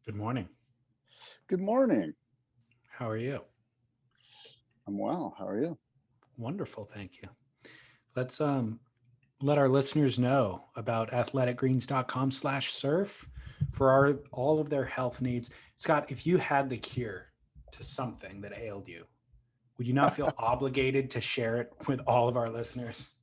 Good morning. Good morning. How are you? I'm well. How are you? Wonderful, thank you. Let's let our listeners know about athleticgreens.com/surf for all of their health needs. Scott, if you had the cure to something that ailed you, would you not feel obligated to share it with all of our listeners?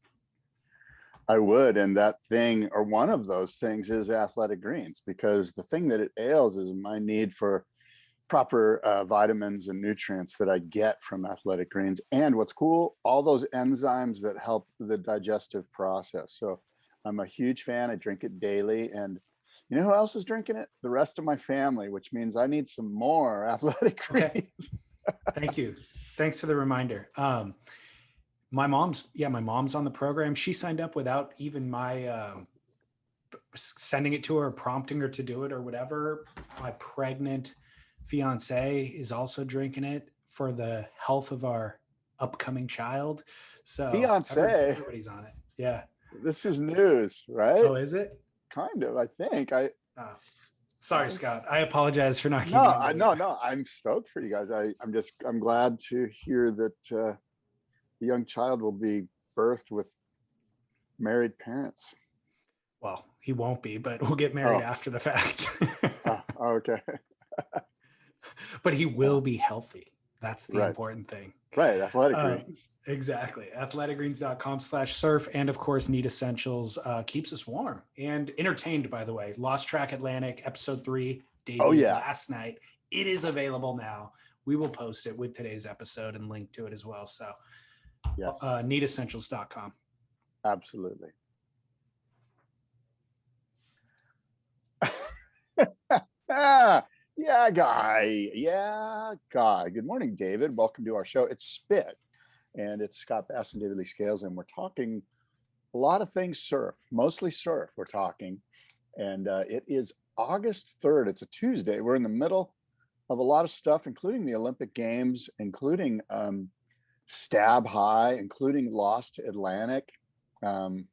I would. And that thing, or one of those things, is athletic greens, because the thing that it ails is my need for proper vitamins and nutrients that I get from athletic greens. And what's cool, all those enzymes that help the digestive process. So I'm a huge fan. I drink it daily. And you know who else is drinking it? The rest of my family, which means I need some more athletic Okay, greens. thank you. Thanks for the reminder. My mom's on the program. She signed up without even my sending it to her, prompting her to do it or whatever. My pregnant fiance is also drinking it for the health of our upcoming child. So Fiance, everybody's on it. Yeah. this is news, right? Oh, is it? Kind of, I think. I Oh, sorry, Scott. I apologize for not No, keeping you in the loop. no. I'm stoked for you guys. I'm glad to hear that the young child will be birthed with married parents. Well, he won't be, but we'll get married Oh, after the fact. okay. But he will be healthy. That's the Right, important thing. right. Athletic Uh, greens. exactly. Athleticgreens.com/surf. And of course, Need Essentials keeps us warm and entertained, by the way. Lost Track Atlantic, episode 3, Oh debuted yeah, last night. It is available now. We will post it with today's episode and link to it as well. So, yes, needessentials.com. absolutely. Yeah, guy. Yeah, guy. Good morning, David. Welcome to our show. It's Spit, and it's Scott Bass and David Lee Scales, and we're talking a lot of things surf, mostly surf. We're talking, and it is August 3rd. It's a Tuesday. We're in the middle of a lot of stuff, including the Olympic Games, including Stab High, including Lost Atlantic. Um,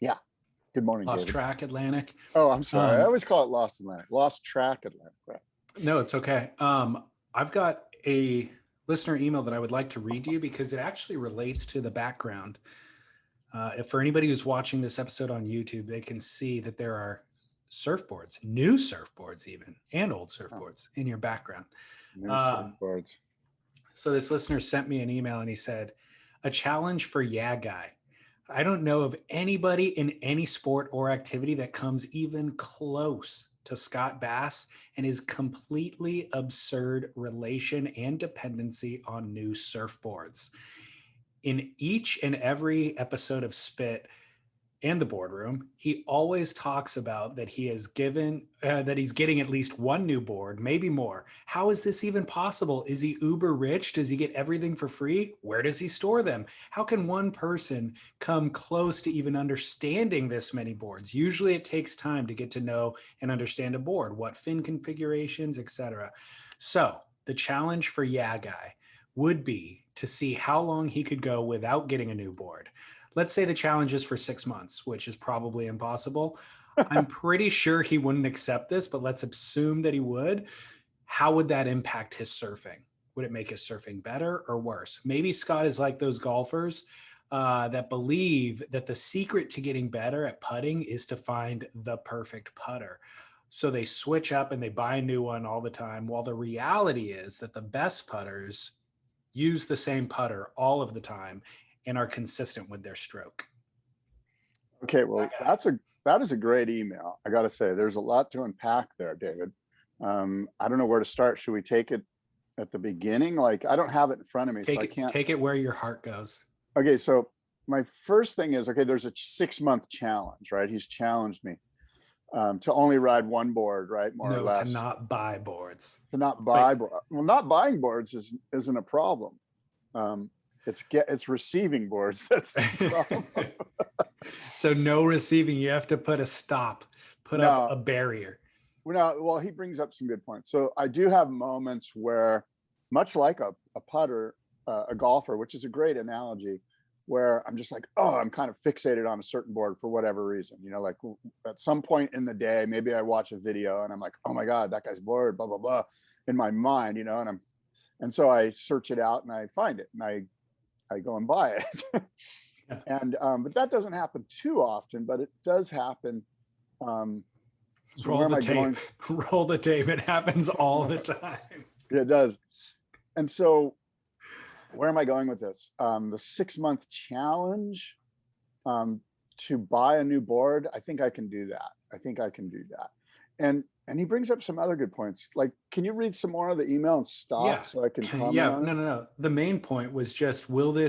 yeah. Good morning, Lost David. Track Atlantic. Oh, I'm sorry. I Um, always call it Lost Atlantic. Lost Track Atlantic. Right. no, it's okay. I've got a listener email that I would like to read to you because it actually relates to the background. If for anybody who's watching this episode on YouTube, they can see that there are surfboards, new surfboards, even, and old Oh, surfboards in your background. new Um, surfboards. so this listener sent me an email and he said, "A challenge for Yeah Guy. I don't know of anybody in any sport or activity that comes even close to Scott Bass and his completely absurd relation and dependency on new surfboards. In each and every episode of Spit and the boardroom, he always talks about that that he's getting at least one new board, maybe more. How is this even possible? Is he uber rich? Does he get everything for free? Where does he store them? How can one person come close to even understanding this many boards? Usually it takes time to get to know and understand a board, what fin configurations, etc. So the challenge for Yeah Guy would be to see how long he could go without getting a new board. Let's say the challenge is for 6 months, which is probably impossible. I'm pretty sure he wouldn't accept this, but let's assume that he would. How would that impact his surfing? Would it make his surfing better or worse? Maybe Scott is like those golfers that believe that the secret to getting better at putting is to find the perfect putter. So they switch up and they buy a new one all the time. While the reality is that the best putters use the same putter all of the time and are consistent with their stroke. Okay, well, that is a great email. I got to say, there's a lot to unpack there, David. I don't know where to start. Should we take it at the beginning? Like, I don't have it in front of me, so I can't. Take it where your heart goes. Okay, so my first thing is, okay, there's a 6-month challenge, right? He's challenged me to only ride one board, right? More or No, to less. not buy boards. To not But buy, well, not buying boards isn't a problem. It's receiving boards that's the problem. so no receiving, you have to put a stop, put up No, a barrier. well, he brings up some good points. So I do have moments where, much like a putter, a golfer, which is a great analogy, where I'm just like, oh, I'm kind of fixated on a certain board for whatever reason. Like at some point in the day, maybe I watch a video and I'm like, oh my God, that guy's board, blah, blah, blah, in my mind, and so I search it out and I find it and I go and buy it. And but that doesn't happen too often, but it does happen. So roll the tape. Roll the tape. It happens all the time. It does. And so where am I going with this? The 6-month challenge to buy a new board. I think I can do that. And he brings up some other good points. Like, can you read some more of the email and stop so I can comment on it? No. The main point was just, will the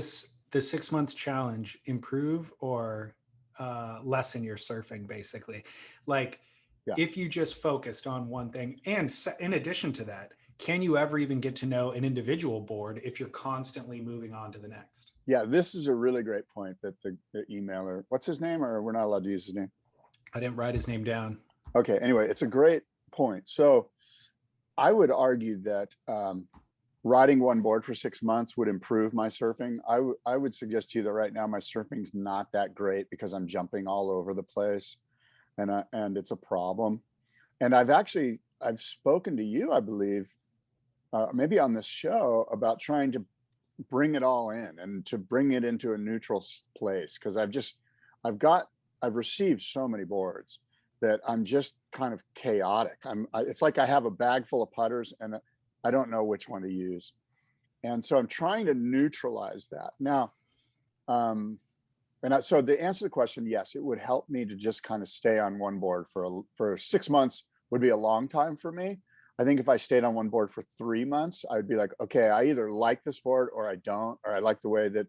6-month challenge improve or lessen your surfing, basically? Like, if you just focused on one thing, and in addition to that, can you ever even get to know an individual board if you're constantly moving on to the next? Yeah, this is a really great point that the emailer, what's his name, or we're not allowed to use his name? I didn't write his name down. Okay, anyway, it's a great point. So I would argue that riding one board for 6 months would improve my surfing. I would suggest to you that right now my surfing's not that great because I'm jumping all over the place, and it's a problem. And I've spoken to you, I believe, maybe on this show, about trying to bring it all in and to bring it into a neutral place, because I've received so many boards that I'm just kind of chaotic. It's like I have a bag full of putters and I don't know which one to use. And so I'm trying to neutralize that. Now, so to answer the question, yes, it would help me to just kind of stay on one board for 6 months would be a long time for me. I think if I stayed on one board for 3 months, I would be like, okay, I either like this board or I don't, or I like the way that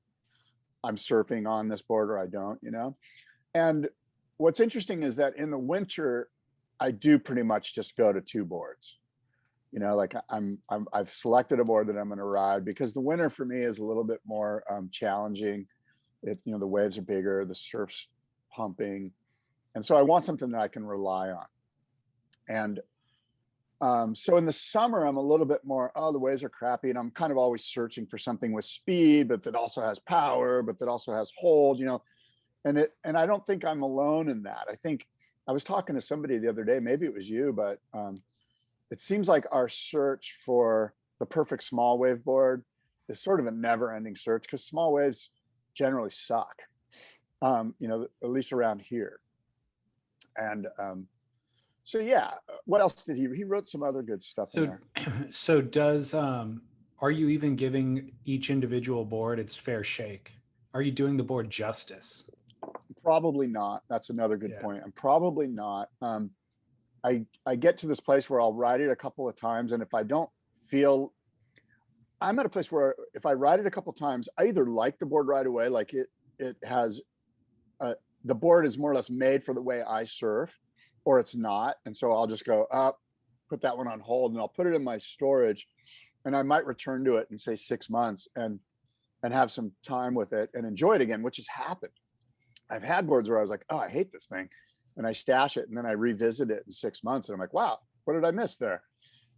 I'm surfing on this board or I don't, And what's interesting is that in the winter, I do pretty much just go to 2 boards. Like I've selected a board that I'm going to ride, because the winter for me is a little bit more challenging. The waves are bigger, the surf's pumping. And so I want something that I can rely on. And so in the summer, I'm a little bit more, the waves are crappy. And I'm kind of always searching for something with speed, but that also has power, but that also has hold, and I don't think I'm alone in that. I think I was talking to somebody the other day, maybe it was you, but it seems like our search for the perfect small wave board is sort of a never ending search, because small waves generally suck, at least around here. And so yeah, what else did he wrote some other good stuff in there. So does are you even giving each individual board its fair shake? Are you doing the board justice? Probably not. That's another good point. I'm probably not. I get to this place where I'll ride it a couple of times, and if I don't feel, I'm at a place where if I ride it a couple of times, I either like the board right away, like it has the board is more or less made for the way I surf, or it's not. And so I'll just go up, put that one on hold, and I'll put it in my storage, and I might return to it in, say, 6 months and have some time with it and enjoy it again, which has happened. I've had boards where I was like, oh, I hate this thing. And I stash it, and then I revisit it in 6 months, and I'm like, wow, what did I miss there?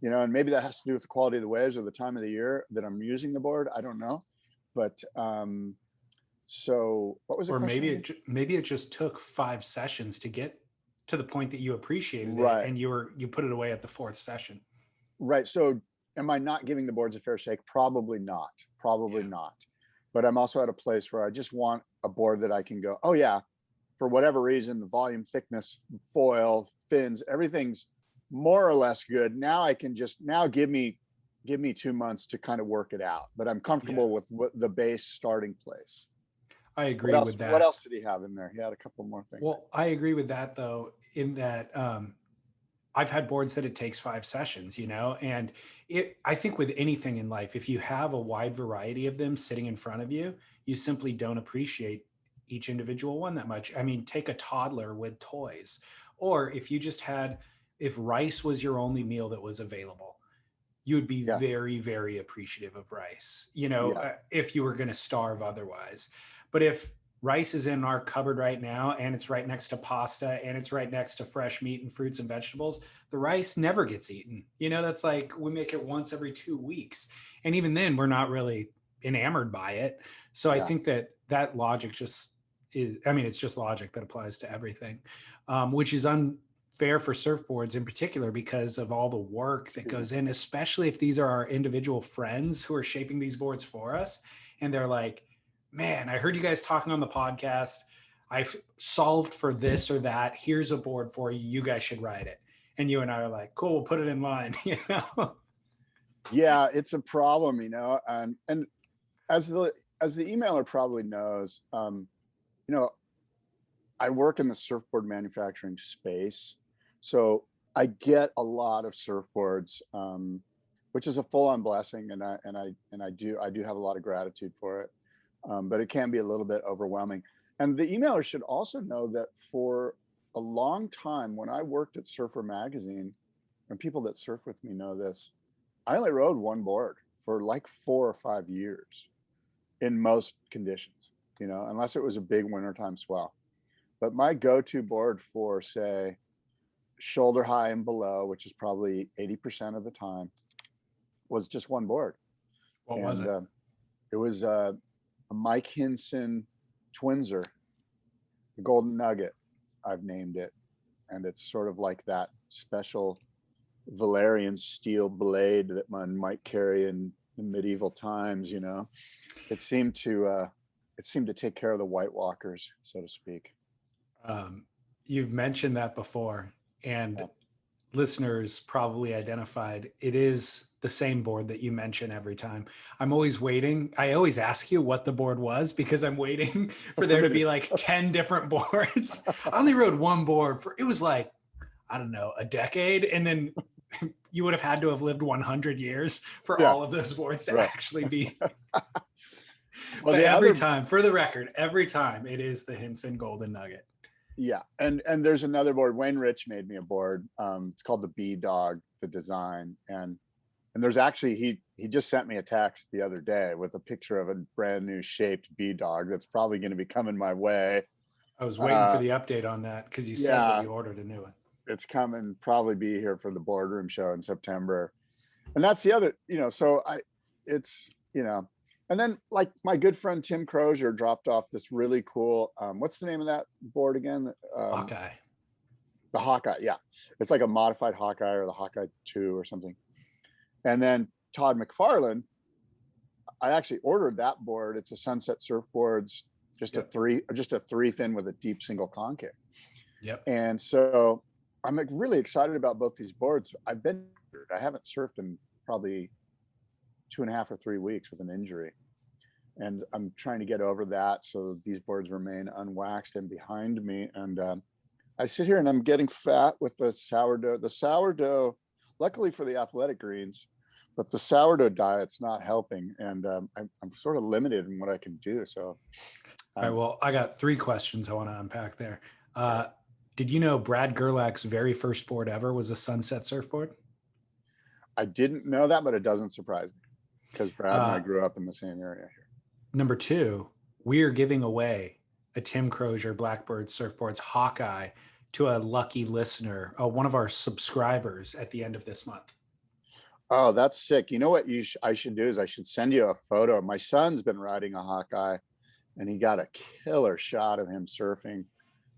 And maybe that has to do with the quality of the waves or the time of the year that I'm using the board. I don't know. But so what was it? Or maybe it just took 5 sessions to get to the point that you appreciated it, and you put it away at the 4th session. Right. So am I not giving the boards a fair shake? Probably not. But I'm also at a place where I just want a board that I can go, oh yeah, for whatever reason, the volume, thickness, foil, fins, everything's more or less good. Now I can just give me 2 months to kind of work it out, but I'm comfortable with what the base starting place. I agree with that. What else did he have in there? He had a couple more things. Well, I agree with that, though, in that I've had boards that it takes 5 sessions, and I think with anything in life, if you have a wide variety of them sitting in front of you, you simply don't appreciate each individual one that much. I mean, take a toddler with toys, or if rice was your only meal that was available, you would be very, very appreciative of rice, if you were going to starve otherwise. But if rice is in our cupboard right now, and it's right next to pasta, and it's right next to fresh meat and fruits and vegetables, the rice never gets eaten. That's like, we make it once every 2 weeks. And even then we're not really enamored by it. So I think that that logic just is, I mean, it's just logic that applies to everything, which is unfair for surfboards in particular because of all the work that goes in, especially if these are our individual friends who are shaping these boards for us. And they're like, man, I heard you guys talking on the podcast. I've solved for this or that. Here's a board for you. You guys should ride it. And you and I are like, cool, we'll put it in line, you know? Yeah, it's a problem, you know, and as the emailer probably knows, you know, I work in the surfboard manufacturing space, so I get a lot of surfboards, which is a full-on blessing, and I do have a lot of gratitude for it, but it can be a little bit overwhelming. And the emailer should also know that for a long time, when I worked at Surfer Magazine, and people that surf with me know this, I only rode one board for like 4 or 5 years in most conditions, you know, unless it was a big wintertime swell. But my go-to board for, say, shoulder high and below, which is probably 80% of the time, was just one board. What was it? It was a Mike Hinson Twinser, the Golden Nugget, I've named it. And it's sort of like that special Valerian steel blade that one might carry in medieval times, you know. It seemed to take care of the White Walkers, so to speak. You've mentioned that before, and listeners probably identified it is the same board that you mention every time. I'm always waiting. I always ask you what the board was because I'm waiting for there to be like 10 different boards. I only rode one board for, it was like, I don't know, a decade. And then you would have had to have lived 100 years for all of those boards to actually be. Well, but every time, for the record, every time it is the Hinson Golden Nugget. Yeah, and there's another board. Wayne Rich made me a board. It's called the B Dog, the design, and there's actually he just sent me a text the other day with a picture of a brand new shaped B Dog that's probably going to be coming my way. I was waiting for the update on that because you said that you ordered a new one. It's coming, probably be here for the boardroom show in September, and that's the other, you know. So it's, you know. And then, like, my good friend Tim Crozier dropped off this really cool, what's the name of that board again? Hawkeye. The Hawkeye, yeah. It's like a modified Hawkeye or the Hawkeye 2 or something. And then Todd McFarlane, I actually ordered that board. It's a Sunset Surfboards, just a three fin with a deep single concave. Yep. And so I'm like really excited about both these boards. I haven't surfed in probably 2.5 or 3 weeks with an injury, and I'm trying to get over that so these boards remain unwaxed and behind me. And I sit here and I'm getting fat with the sourdough, luckily for the athletic greens, but the sourdough diet's not helping, and I'm sort of limited in what I can do. So all right, well, I got 3 questions I want to unpack there. Did you know Brad Gerlach's very first board ever was a Sunset Surfboard? I didn't know that, but it doesn't surprise me, because Brad and I grew up in the same area here. Number 2, we are giving away a Tim Crozier Blackbird Surfboards Hawkeye to a lucky listener, one of our subscribers at the end of this month. Oh, that's sick. You know what I should do is I should send you a photo. My son's been riding a Hawkeye, and he got a killer shot of him surfing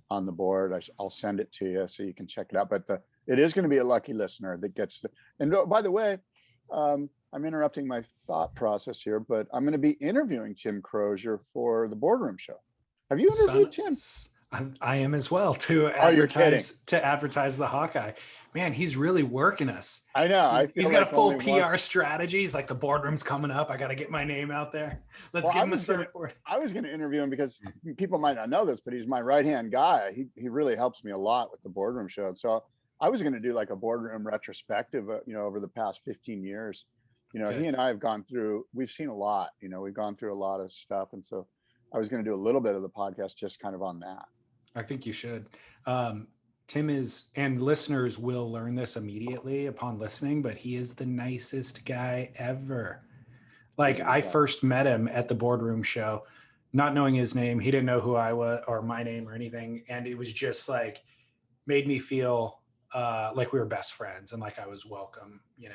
on the board. I'll send it to you so you can check it out. But it is going to be a lucky listener that gets the. And by the way, I'm interrupting my thought process here, but I'm going to be interviewing Tim Crozier for the boardroom show. Have you interviewed Tim? I am as well, to advertise the Hawkeye. Man, he's really working us. I know. He's got a full PR strategy. He's like, the boardroom's coming up. I got to get my name out there. Let's give him a surfboard. I was going to interview him because people might not know this, but he's my right-hand guy. He really helps me a lot with the boardroom show. So I was going to do like a boardroom retrospective, over the past 15 years. He and I have we've seen a lot, we've gone through a lot of stuff. And so I was going to do a little bit of the podcast just kind of on that. I think you should. Tim is, and listeners will learn this immediately upon listening, but he is the nicest guy ever. Like, I first met him at the boardroom show, not knowing his name. He didn't know who I was or my name or anything. And it was just like, made me feel like we were best friends and like I was welcome, and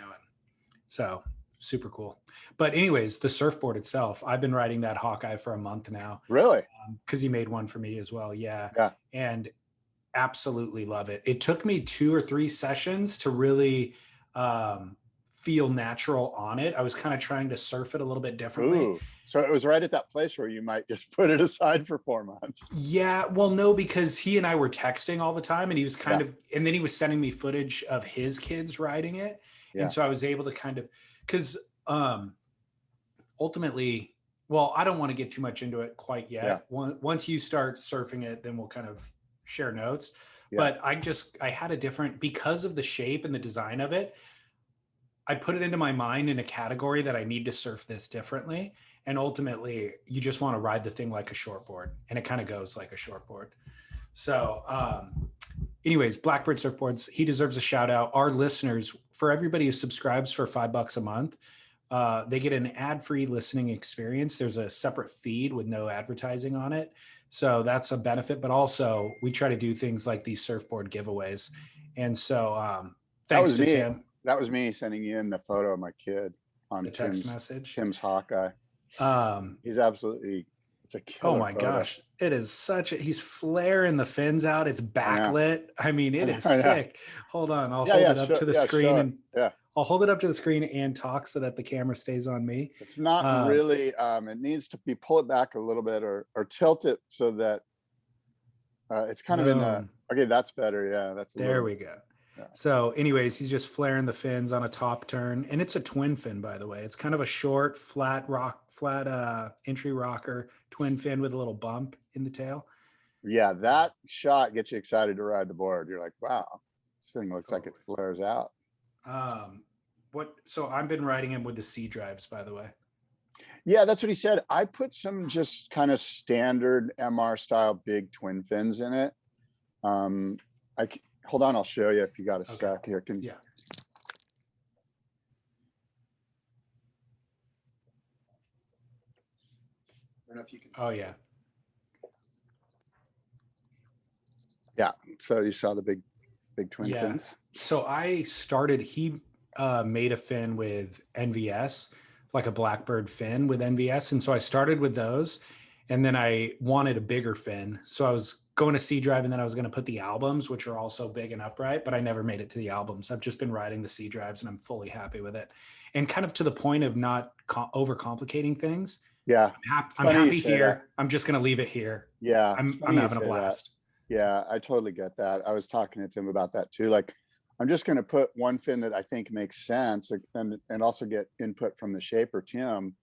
so. super cool. But anyways, the surfboard itself, I've been riding that Hawkeye for a month now. Really? Because he made one for me as well. Yeah. Yeah. And absolutely love it. It took me 2 or 3 sessions to really feel natural on it. I was kind of trying to surf it a little bit differently. Ooh, so it was right at that place where you might just put it aside for 4 months. Yeah, well, no, because he and I were texting all the time, and he was kind of, and then he was sending me footage of his kids riding it. Yeah. And so I was able to kind of, because ultimately, well, I don't want to get too much into it quite yet. Yeah. Once you start surfing it, then we'll kind of share notes. Yeah. But I had a different, because of the shape and the design of it, I put it into my mind in a category that I need to surf this differently. And ultimately, you just want to ride the thing like a shortboard, and it kind of goes like a shortboard. So anyways, Blackbird Surfboards, he deserves a shout out. Our listeners, for everybody who subscribes for $5 a month, they get an ad-free listening experience. There's a separate feed with no advertising on it. So that's a benefit, but also we try to do things like these surfboard giveaways. And so thanks to Tim. That was me sending you in the photo of my kid on the text message. Tim's Hawkeye. He's absolutely, it's a killer. Oh my gosh. It is he's flaring the fins out. It's backlit. I mean, it is sick. Hold on. I'll hold it up to the screen I'll hold it up to the screen and talk so that the camera stays on me. It's not really, it needs to be, pull it back a little bit or tilt it so that it's kind of in a, okay, that's better. Yeah. That's there we go. Yeah. So anyways, he's just flaring the fins on a top turn, and it's a twin fin, by the way. It's kind of a short, flat entry rocker twin fin with a little bump in the tail. Yeah, that shot gets you excited to ride the board. You're like, wow, this thing looks like it flares out. So I've been riding him with the C drives, by the way. Yeah, that's what he said. I put some just kind of standard MR style big twin fins in it. Hold on, I'll show you if you got a sec here. Yeah. I don't know if you can. Oh yeah. Yeah. So you saw the big twin fins. So I started. He made a fin with NVS, like a Blackbird fin with NVS, and so I started with those, and then I wanted a bigger fin, so I was going to C drive, and then I was going to put the albums, which are also big and upright, but I never made it to the albums. I've just been riding the C drives, and I'm fully happy with it, and kind of to the point of not overcomplicating things. Yeah, I'm happy here. I'm just going to leave it here. Yeah, I'm having a blast. Yeah, I totally get that. I was talking to Tim about that too. Like, I'm just going to put one fin that I think makes sense, and also get input from the shaper, Tim.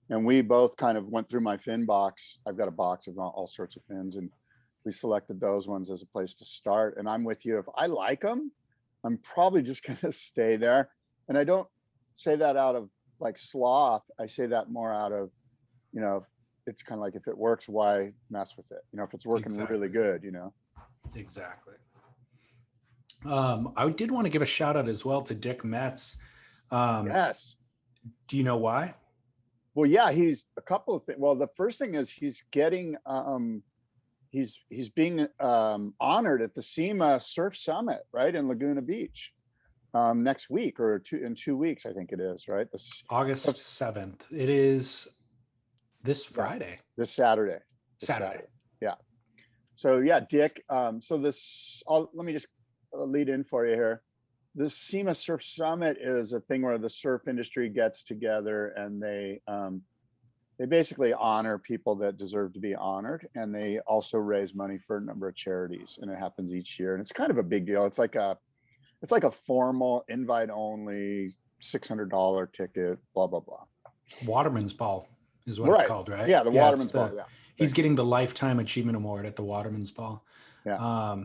And we both kind of went through my fin box. I've got a box of all sorts of fins, and we selected those ones as a place to start. And I'm with you. If I like them, I'm probably just going to stay there. And I don't say that out of like sloth. I say that more out of, it's kind of like, if it works, why mess with it? If it's working really good, Exactly. I did want to give a shout out as well to Dick Metz. Yes. Do you know why? Well, yeah, he's a couple of things. Well, the first thing is he's getting, he's being honored at the SEMA Surf Summit, right, in Laguna Beach next week, or in 2 weeks, I think it is, right? August 7th. It is this Friday. This Saturday. Saturday. Yeah. So yeah, Dick. So let me just lead in for you here. The SEMA Surf Summit is a thing where the surf industry gets together, and they basically honor people that deserve to be honored, and they also raise money for a number of charities, and it happens each year, and it's kind of a big deal. It's like a formal invite only $600 ticket, blah blah blah. Watermans Ball is what it's called, right? Yeah, the Watermans Ball. Yeah, he's getting the Lifetime Achievement Award at the Watermans Ball. Yeah.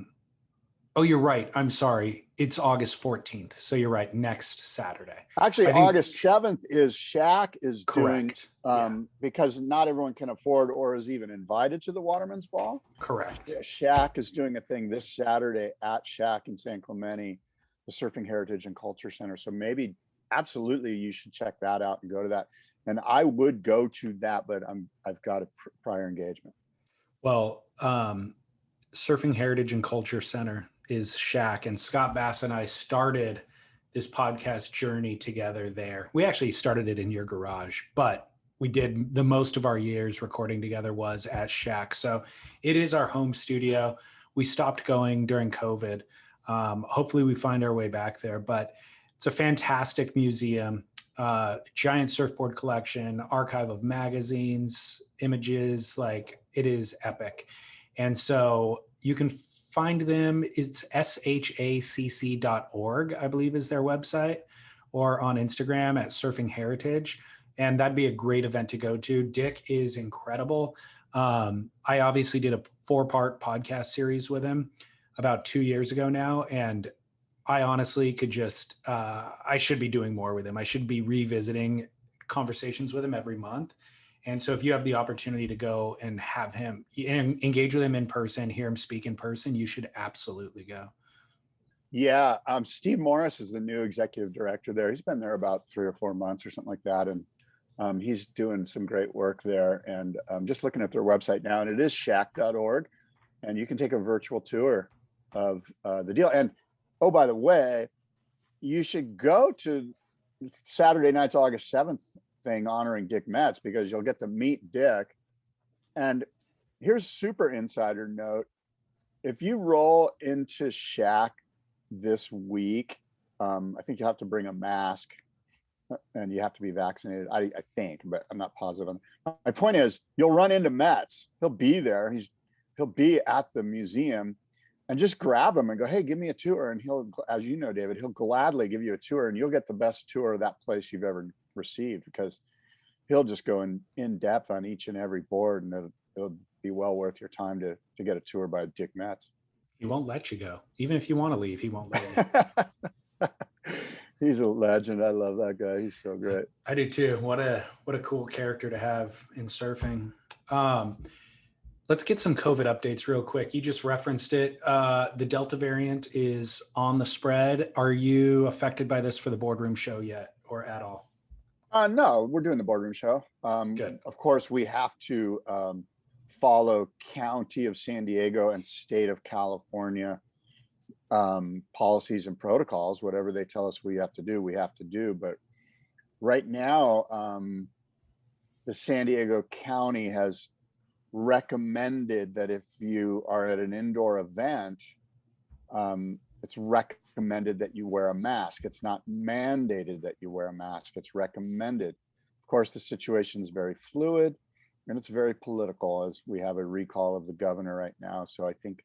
Oh, you're right. I'm sorry. It's August 14th. So you're right. Next Saturday. Actually, August 7th is SHACC is correct. Because not everyone can afford or is even invited to the Watermans Ball. Correct. Yeah, SHACC is doing a thing this Saturday at SHACC in San Clemente, the Surfing Heritage and Culture Center. So maybe absolutely you should check that out and go to that. And I would go to that, but I've got a prior engagement. Well, Surfing Heritage and Culture Center is SHACC, and Scott Bass and I started this podcast journey together there. We actually started it in your garage, but we did the most of our years recording together was at SHACC. So it is our home studio. We stopped going during COVID. Hopefully we find our way back there, but it's a fantastic museum, giant surfboard collection, archive of magazines, images, like it is epic. And so you can find them. It's shacc.org, I believe is their website, or on Instagram at Surfing Heritage. And that'd be a great event to go to. Dick is incredible. I obviously did a 4-part podcast series with him about 2 years ago now. And I honestly could just, I should be doing more with him. I should be revisiting conversations with him every month. And so if you have the opportunity to go and have him engage with him in person, hear him speak in person, you should absolutely go. Yeah. Steve Morris is the new executive director there. He's been there about 3 or 4 months or something like that. And he's doing some great work there. And I'm just looking at their website now, and it is shacc.org. And you can take a virtual tour of the deal. And oh, by the way, you should go to Saturday night's August 7th thing honoring Dick Metz, because you'll get to meet Dick. And here's super insider note. If you roll into SHACC this week, I think you have to bring a mask and you have to be vaccinated. I think, but I'm not positive. My point is, you'll run into Metz. He'll be there. He'll be at the museum, and just grab him and go, hey, give me a tour. And he'll, as you know, David, he'll gladly give you a tour, and you'll get the best tour of that place you've ever received, because he'll just go in depth on each and every board, and it'll be well worth your time to get a tour by Dick Metz. He won't let you go. Even if you want to leave, he won't let you. He's a legend. I love that guy. He's so great. I do too. What a cool character to have in surfing. Let's get some COVID updates real quick. You just referenced it. The Delta variant is on the spread. Are you affected by this for the boardroom show yet, or at all? No, we're doing the boardroom show. Good. Of course, we have to follow County of San Diego and State of California policies and protocols. Whatever they tell us we have to do, we have to do. But right now, the San Diego County has recommended that if you are at an indoor event, it's recommended that you wear a mask. It's not mandated that you wear a mask. It's recommended. Of course, the situation is very fluid and it's very political, as we have a recall of the governor right now. So I think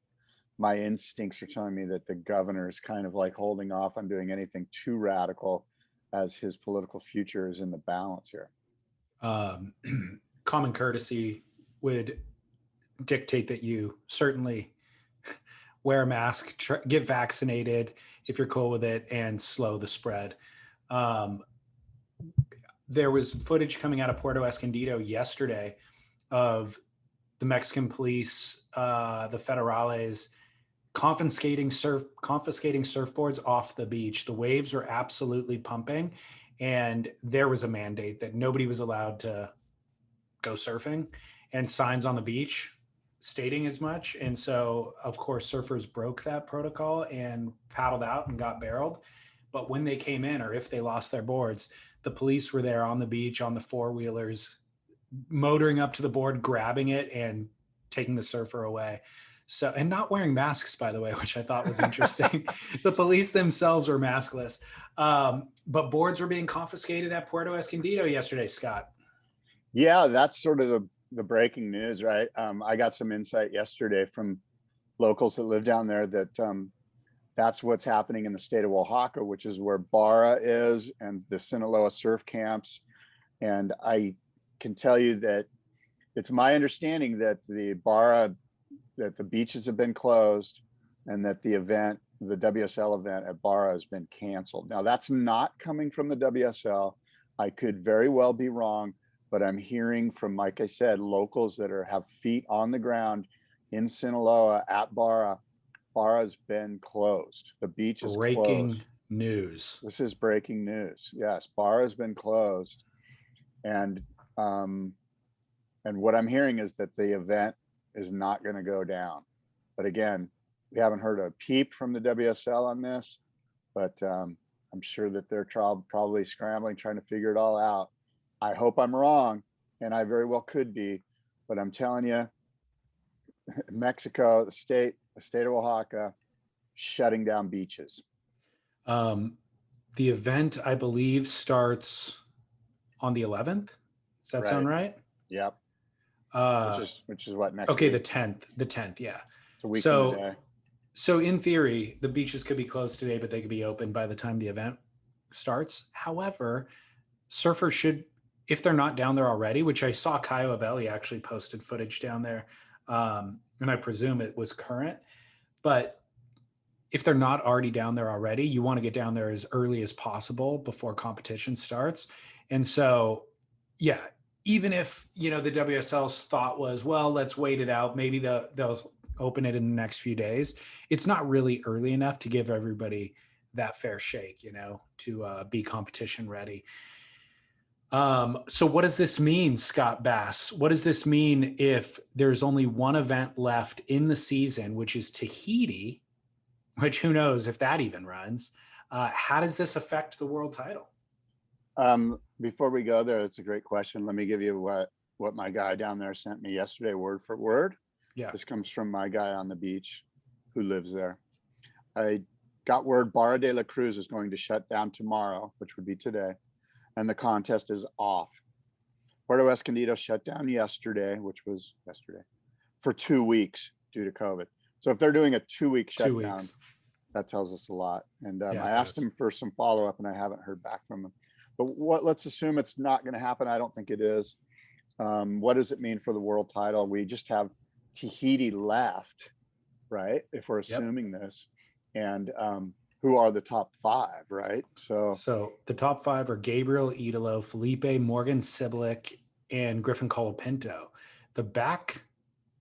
my instincts are telling me that the governor is kind of like holding off on doing anything too radical, as his political future is in the balance here. Common courtesy would dictate that you certainly wear a mask, get vaccinated if you're cool with it, and slow the spread. There was footage coming out of Puerto Escondido yesterday of the Mexican police, the federales, confiscating surfboards off the beach. The waves were absolutely pumping, and there was a mandate that nobody was allowed to go surfing, and signs on the beach stating as much. And so, of course, surfers broke that protocol and paddled out and got barreled. But when they came in, or if they lost their boards, the police were there on the beach on the 4-wheelers, motoring up to the board, grabbing it and taking the surfer away. So, and not wearing masks, by the way, which I thought was interesting. The police themselves were maskless. But boards were being confiscated at Puerto Escondido yesterday, Scott. Yeah, that's sort of the breaking news, right? I got some insight yesterday from locals that live down there that that's what's happening in the state of Oaxaca, which is where Barra is, and the Sinaloa surf camps. And I can tell you that it's my understanding that that the beaches have been closed, and that the WSL event at Barra has been canceled. Now, that's not coming from the WSL. I could very well be wrong, but I'm hearing from, like I said, locals that have feet on the ground in Sinaloa at Barra. Barra's been closed. The beach is breaking closed. News. This is breaking news. Yes, Barra's been closed, and what I'm hearing is that the event is not going to go down. But again, we haven't heard a peep from the WSL on this, but I'm sure that they're probably scrambling, trying to figure it all out. I hope I'm wrong, and I very well could be, but I'm telling you, Mexico, the state of Oaxaca, shutting down beaches. The event, I believe, starts on the 11th. Does that sound right? Yep. Which is what, next okay, week? the 10th, yeah. It's a week from today. So in theory, the beaches could be closed today, but they could be open by the time the event starts. However, surfers should, if they're not down there already, which I saw Kyle Abelli actually posted footage down there, and I presume it was current, but if they're not already down there already, you want to get down there as early as possible before competition starts. And so, yeah, even if, the WSL's thought was, well, let's wait it out, maybe they'll open it in the next few days. It's not really early enough to give everybody that fair shake, to be competition ready. So what does this mean, Scott Bass? What does this mean if there's only one event left in the season, which is Tahiti, which who knows if that even runs? How does this affect the world title? Before we go there, it's a great question. Let me give you what my guy down there sent me yesterday, word for word. Yeah. This comes from my guy on the beach who lives there. I got word Barra de la Cruz is going to shut down tomorrow, which would be today, and the contest is off. Puerto Escondido shut down yesterday, which was yesterday, for 2 weeks due to COVID. So if they're doing a 2-week shutdown, that tells us a lot. And I asked him for some follow-up, and I haven't heard back from him. But let's assume it's not going to happen. I don't think it is. What does it mean for the world title? We just have Tahiti left, right? If we're assuming this, and who are the top 5, right? So the top 5 are Gabriel Idolo, Felipe, Morgan Sibilic, and Griffin Colapinto. The back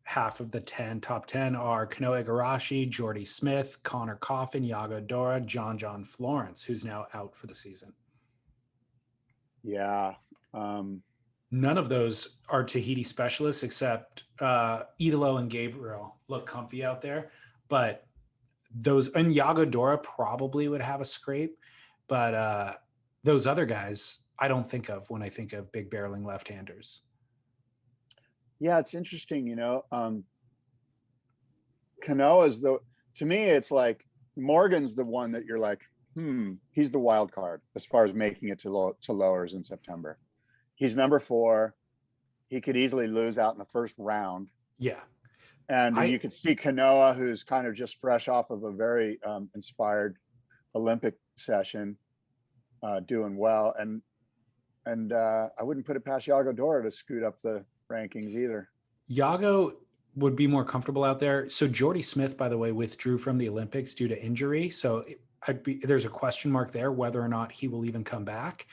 half of the top 10 are Kanoa Igarashi, Jordy Smith, Connor Coffin, Yago Dora, John Florence, who's now out for the season. Yeah. None of those are Tahiti specialists except Idolo and Gabriel look comfy out there. But those, and Yago Dora probably would have a scrape. But those other guys, I don't think of when I think of big barreling left-handers. Yeah, it's interesting, Kanoa's to me, it's like Morgan's the one that you're like, he's the wild card as far as making it to lowers in September. He's number 4. He could easily lose out in the first round. Yeah. And you could see Kanoa, who's kind of just fresh off of a very inspired Olympic session, doing well. And I wouldn't put it past Yago Dora to scoot up the rankings either. Yago would be more comfortable out there. So Jordy Smith, by the way, withdrew from the Olympics due to injury. So there's a question mark there whether or not he will even come back.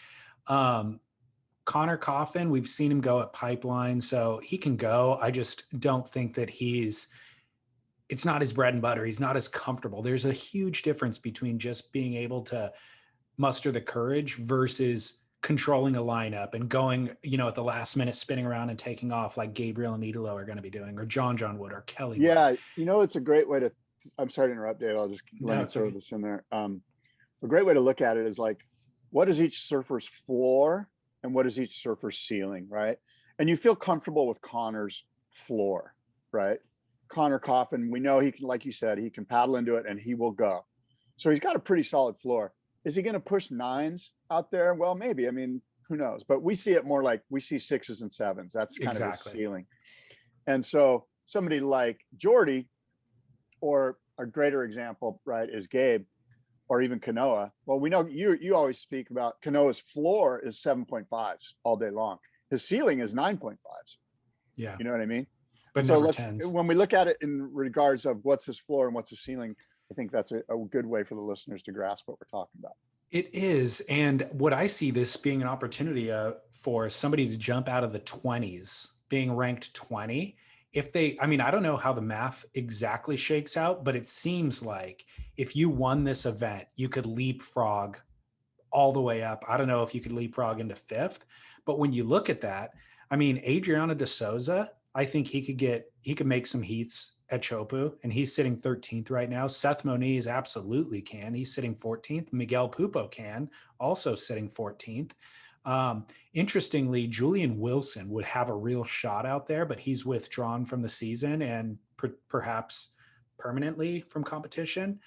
Connor Coffin, we've seen him go at Pipeline, so he can go. I just don't think that it's not his bread and butter. He's not as comfortable. There's a huge difference between just being able to muster the courage versus controlling a lineup and going, at the last minute, spinning around and taking off like Gabriel and Idolo are going to be doing, or John Wood or Kelly. Yeah. Wood. It's a great way to, I'm sorry to interrupt, Dave. I'll just let me throw this in there. A great way to look at it is like, what is each surfer's floor and what is each surfer's ceiling, right? And you feel comfortable with Connor's floor, right? Connor Coffin, we know he can, like you said, he can paddle into it and he will go. So he's got a pretty solid floor. Is he going to push 9s out there? Well, maybe. I mean, who knows? But we see it more like we see 6s and 7s. That's kind of his ceiling. And so somebody like Jordy, or a greater example, right, is Gabe, or even Kanoa. Well, we know you always speak about Kanoa's floor is 7.5s all day long. His ceiling is 9.5s. Yeah. You know what I mean? But so never 10s. When we look at it in regards of what's his floor and what's his ceiling, I think that's a good way for the listeners to grasp what we're talking about. It is. And what I see this being an opportunity for somebody to jump out of the 20s, being ranked 20. I don't know how the math exactly shakes out, but it seems like if you won this event, you could leapfrog all the way up. I don't know if you could leapfrog into 5th, but when you look at that, Adriano de Souza, I think he could make some heats at Chopu, and he's sitting 13th right now. Seth Moniz absolutely can. He's sitting 14th. Miguel Pupo can, also sitting 14th. Interestingly, Julian Wilson would have a real shot out there, but he's withdrawn from the season and perhaps permanently from competition.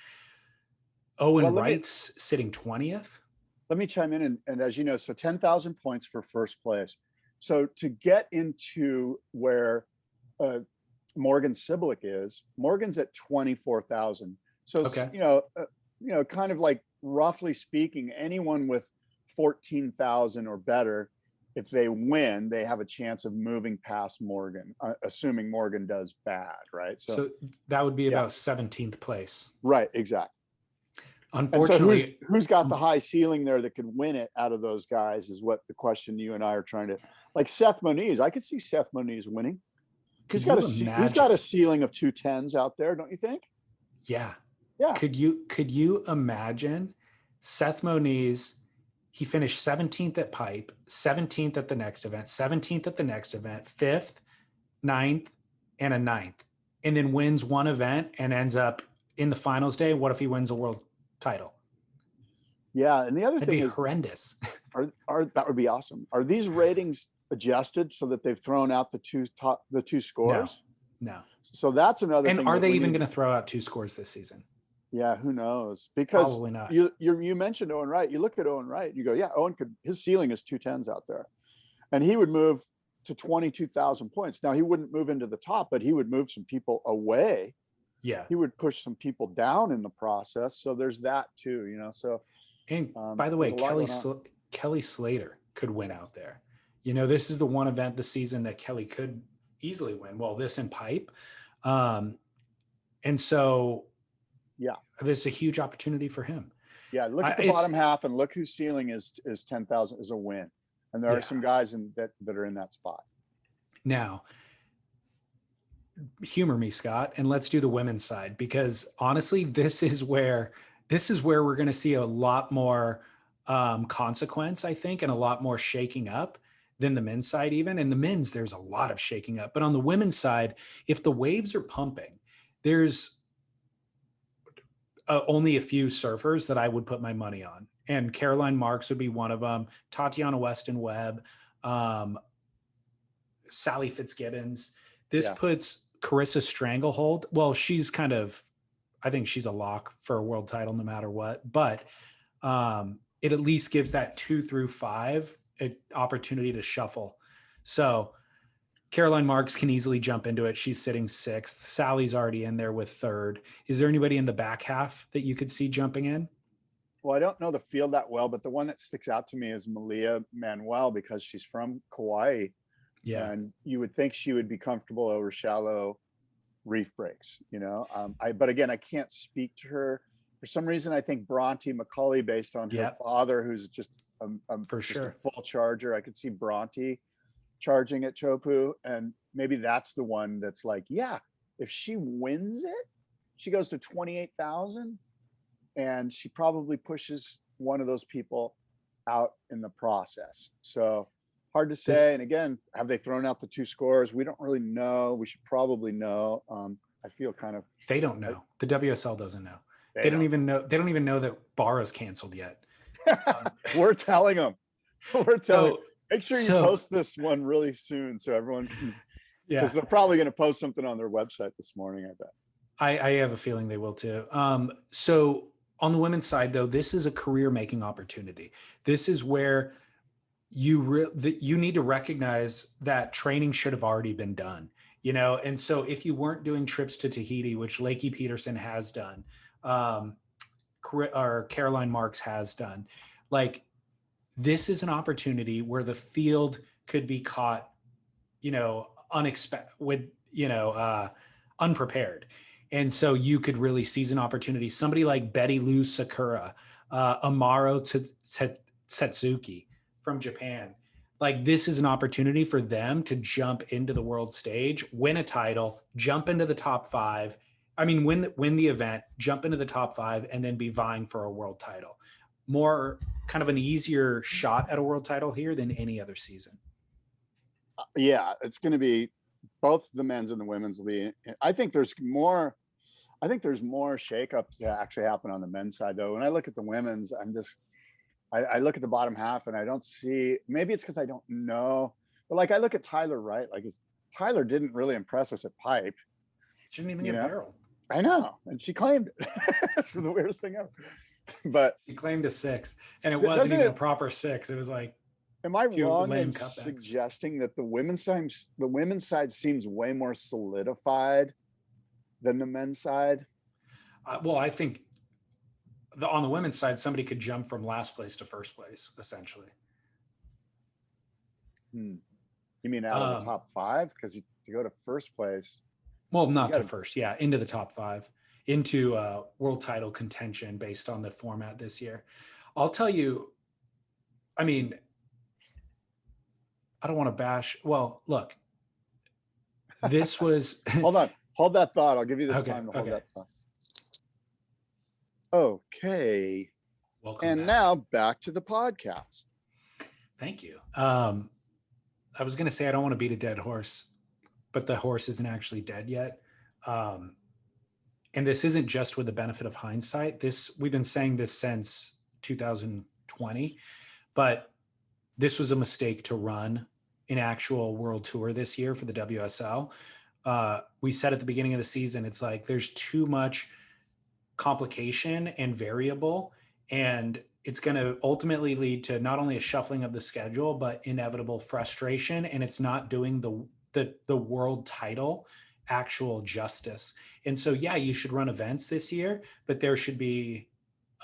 Owen Wright's sitting 20th. Let me chime in. And as you know, so 10,000 points for first place. So to get into where Morgan Sibilic is, Morgan's at 24,000. So, okay. Kind of like roughly speaking, anyone with 14,000 or better, if they win, they have a chance of moving past Morgan, assuming Morgan does bad, right? So that would be about 17th place. Right, exactly. Unfortunately, so who's got the high ceiling there that could win it out of those guys is what the question you and I are trying to, like Seth Moniz. I could see Seth Moniz winning. He's got a ceiling of 210s out there, don't you think? Yeah. Yeah. Could you imagine Seth Moniz? He finished 17th at Pipe, 17th at the next event, 17th at the next event, 5th, 9th, and a 9th, and then wins one event and ends up in the finals day. What if he wins a world title? Yeah, and the other thing is horrendous. That would be awesome. Are these ratings adjusted so that they've thrown out the two scores? No. So that's another thing. And are they even going to throw out two scores this season? Yeah, who knows? Because probably not. You mentioned Owen Wright. You look at Owen Wright, you go, yeah, his ceiling is 210s out there. And he would move to 22,000 points. Now he wouldn't move into the top, but he would move some people away. Yeah. He would push some people down in the process. So there's that too, So and by the way, Kelly Slater could win out there. This is the one event this season that Kelly could easily win. Well, this in Pipe. And so there's a huge opportunity for him. Yeah, look at the bottom half and look whose ceiling is 10,000 is a win. And there are some guys that are in that spot. Now, humor me, Scott, and let's do the women's side, because honestly, this is where we're going to see a lot more consequence, I think, and a lot more shaking up than the men's side even. And the men's, there's a lot of shaking up. But on the women's side, if the waves are pumping, there's only a few surfers that I would put my money on. And Caroline Marks would be one of them. Tatiana Weston Webb, Sally Fitzgibbons. This puts Carissa Stranglehold. Well, I think she's a lock for a world title no matter what. But it at least gives that 2 through 5 an opportunity to shuffle. So Caroline Marks can easily jump into it. She's sitting 6th. Sally's already in there with 3rd. Is there anybody in the back half that you could see jumping in? Well, I don't know the field that well, but the one that sticks out to me is Malia Manuel, because she's from Kauai. Yeah. And you would think she would be comfortable over shallow reef breaks, but again, I can't speak to her. For some reason, I think Bronte McCauley, based on her father, who's just a full charger. I could see Bronte charging at Chopu, and maybe that's the one that's like, if she wins it, she goes to 28,000, and she probably pushes one of those people out in the process. So hard to say. And again, have they thrown out the 2 scores? We don't really know. We should probably know. I feel kind of. They don't know. The WSL doesn't know. They don't even know. They don't even know that Barra's canceled yet. We're telling them. Make sure you post this one really soon so everyone can. Yeah. Because they're probably going to post something on their website this morning, I bet. I have a feeling they will too. So on the women's side, though, this is a career-making opportunity. This is where you need to recognize that training should have already been done, and so if you weren't doing trips to Tahiti, which Lakey Peterson has done, or Caroline Marks has done, like, this is an opportunity where the field could be caught, unprepared. And so you could really seize an opportunity. Somebody like Betty Lou Sakura, Amaro Setsuki from Japan. Like, this is an opportunity for them to jump into the world stage, win a title, jump into the top 5. I mean, win the event, jump into the top 5, and then be vying for a world title. More kind of an easier shot at a world title here than any other season. Yeah, it's going to be both the men's and the women's will be. I think there's more shakeup to actually happen on the men's side, though. When I look at the women's, I look at the bottom half and I don't see. Maybe it's because I don't know, but like I look at Tyler Wright. Like Tyler didn't really impress us at pipe. She didn't even get barreled. I know, and she claimed it. That's the weirdest thing ever. But he claimed a 6, and it wasn't even a proper 6. It was like. Am I wrong in suggesting that the women's side seems way more solidified than the men's side? Well, I think on the women's side, somebody could jump from last place to first place, essentially. You mean out of the top 5? Because to go to first place. Well, not the first. Yeah, into the top 5, into world title contention based on the format this year. I'll tell you, I mean, I don't want to bash. Well, look, this was. Hold on. Hold that thought. I'll give you this time to hold that thought. Okay. Welcome and back. Now back to the podcast. Thank you. I was going to say I don't want to beat a dead horse, but the horse isn't actually dead yet. And this isn't just with the benefit of hindsight. We've been saying this since 2020, but this was a mistake to run an actual world tour this year for the WSL. We said at the beginning of the season, it's like there's too much complication and variable, and it's going to ultimately lead to not only a shuffling of the schedule, but inevitable frustration. And it's not doing the world title actual justice. And so, yeah, you should run events this year, but there should be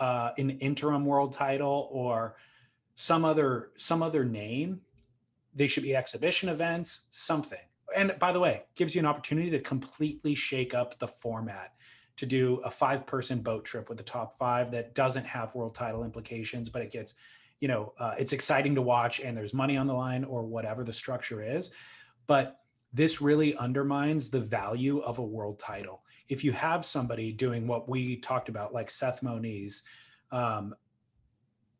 an interim world title or some other name. They should be exhibition events, something. And by the way, gives you an opportunity to completely shake up the format, to do a 5-person boat trip with the top 5 that doesn't have world title implications, but it gets, it's exciting to watch and there's money on the line or whatever the structure is. But this really undermines the value of a world title. If you have somebody doing what we talked about, like Seth Moniz,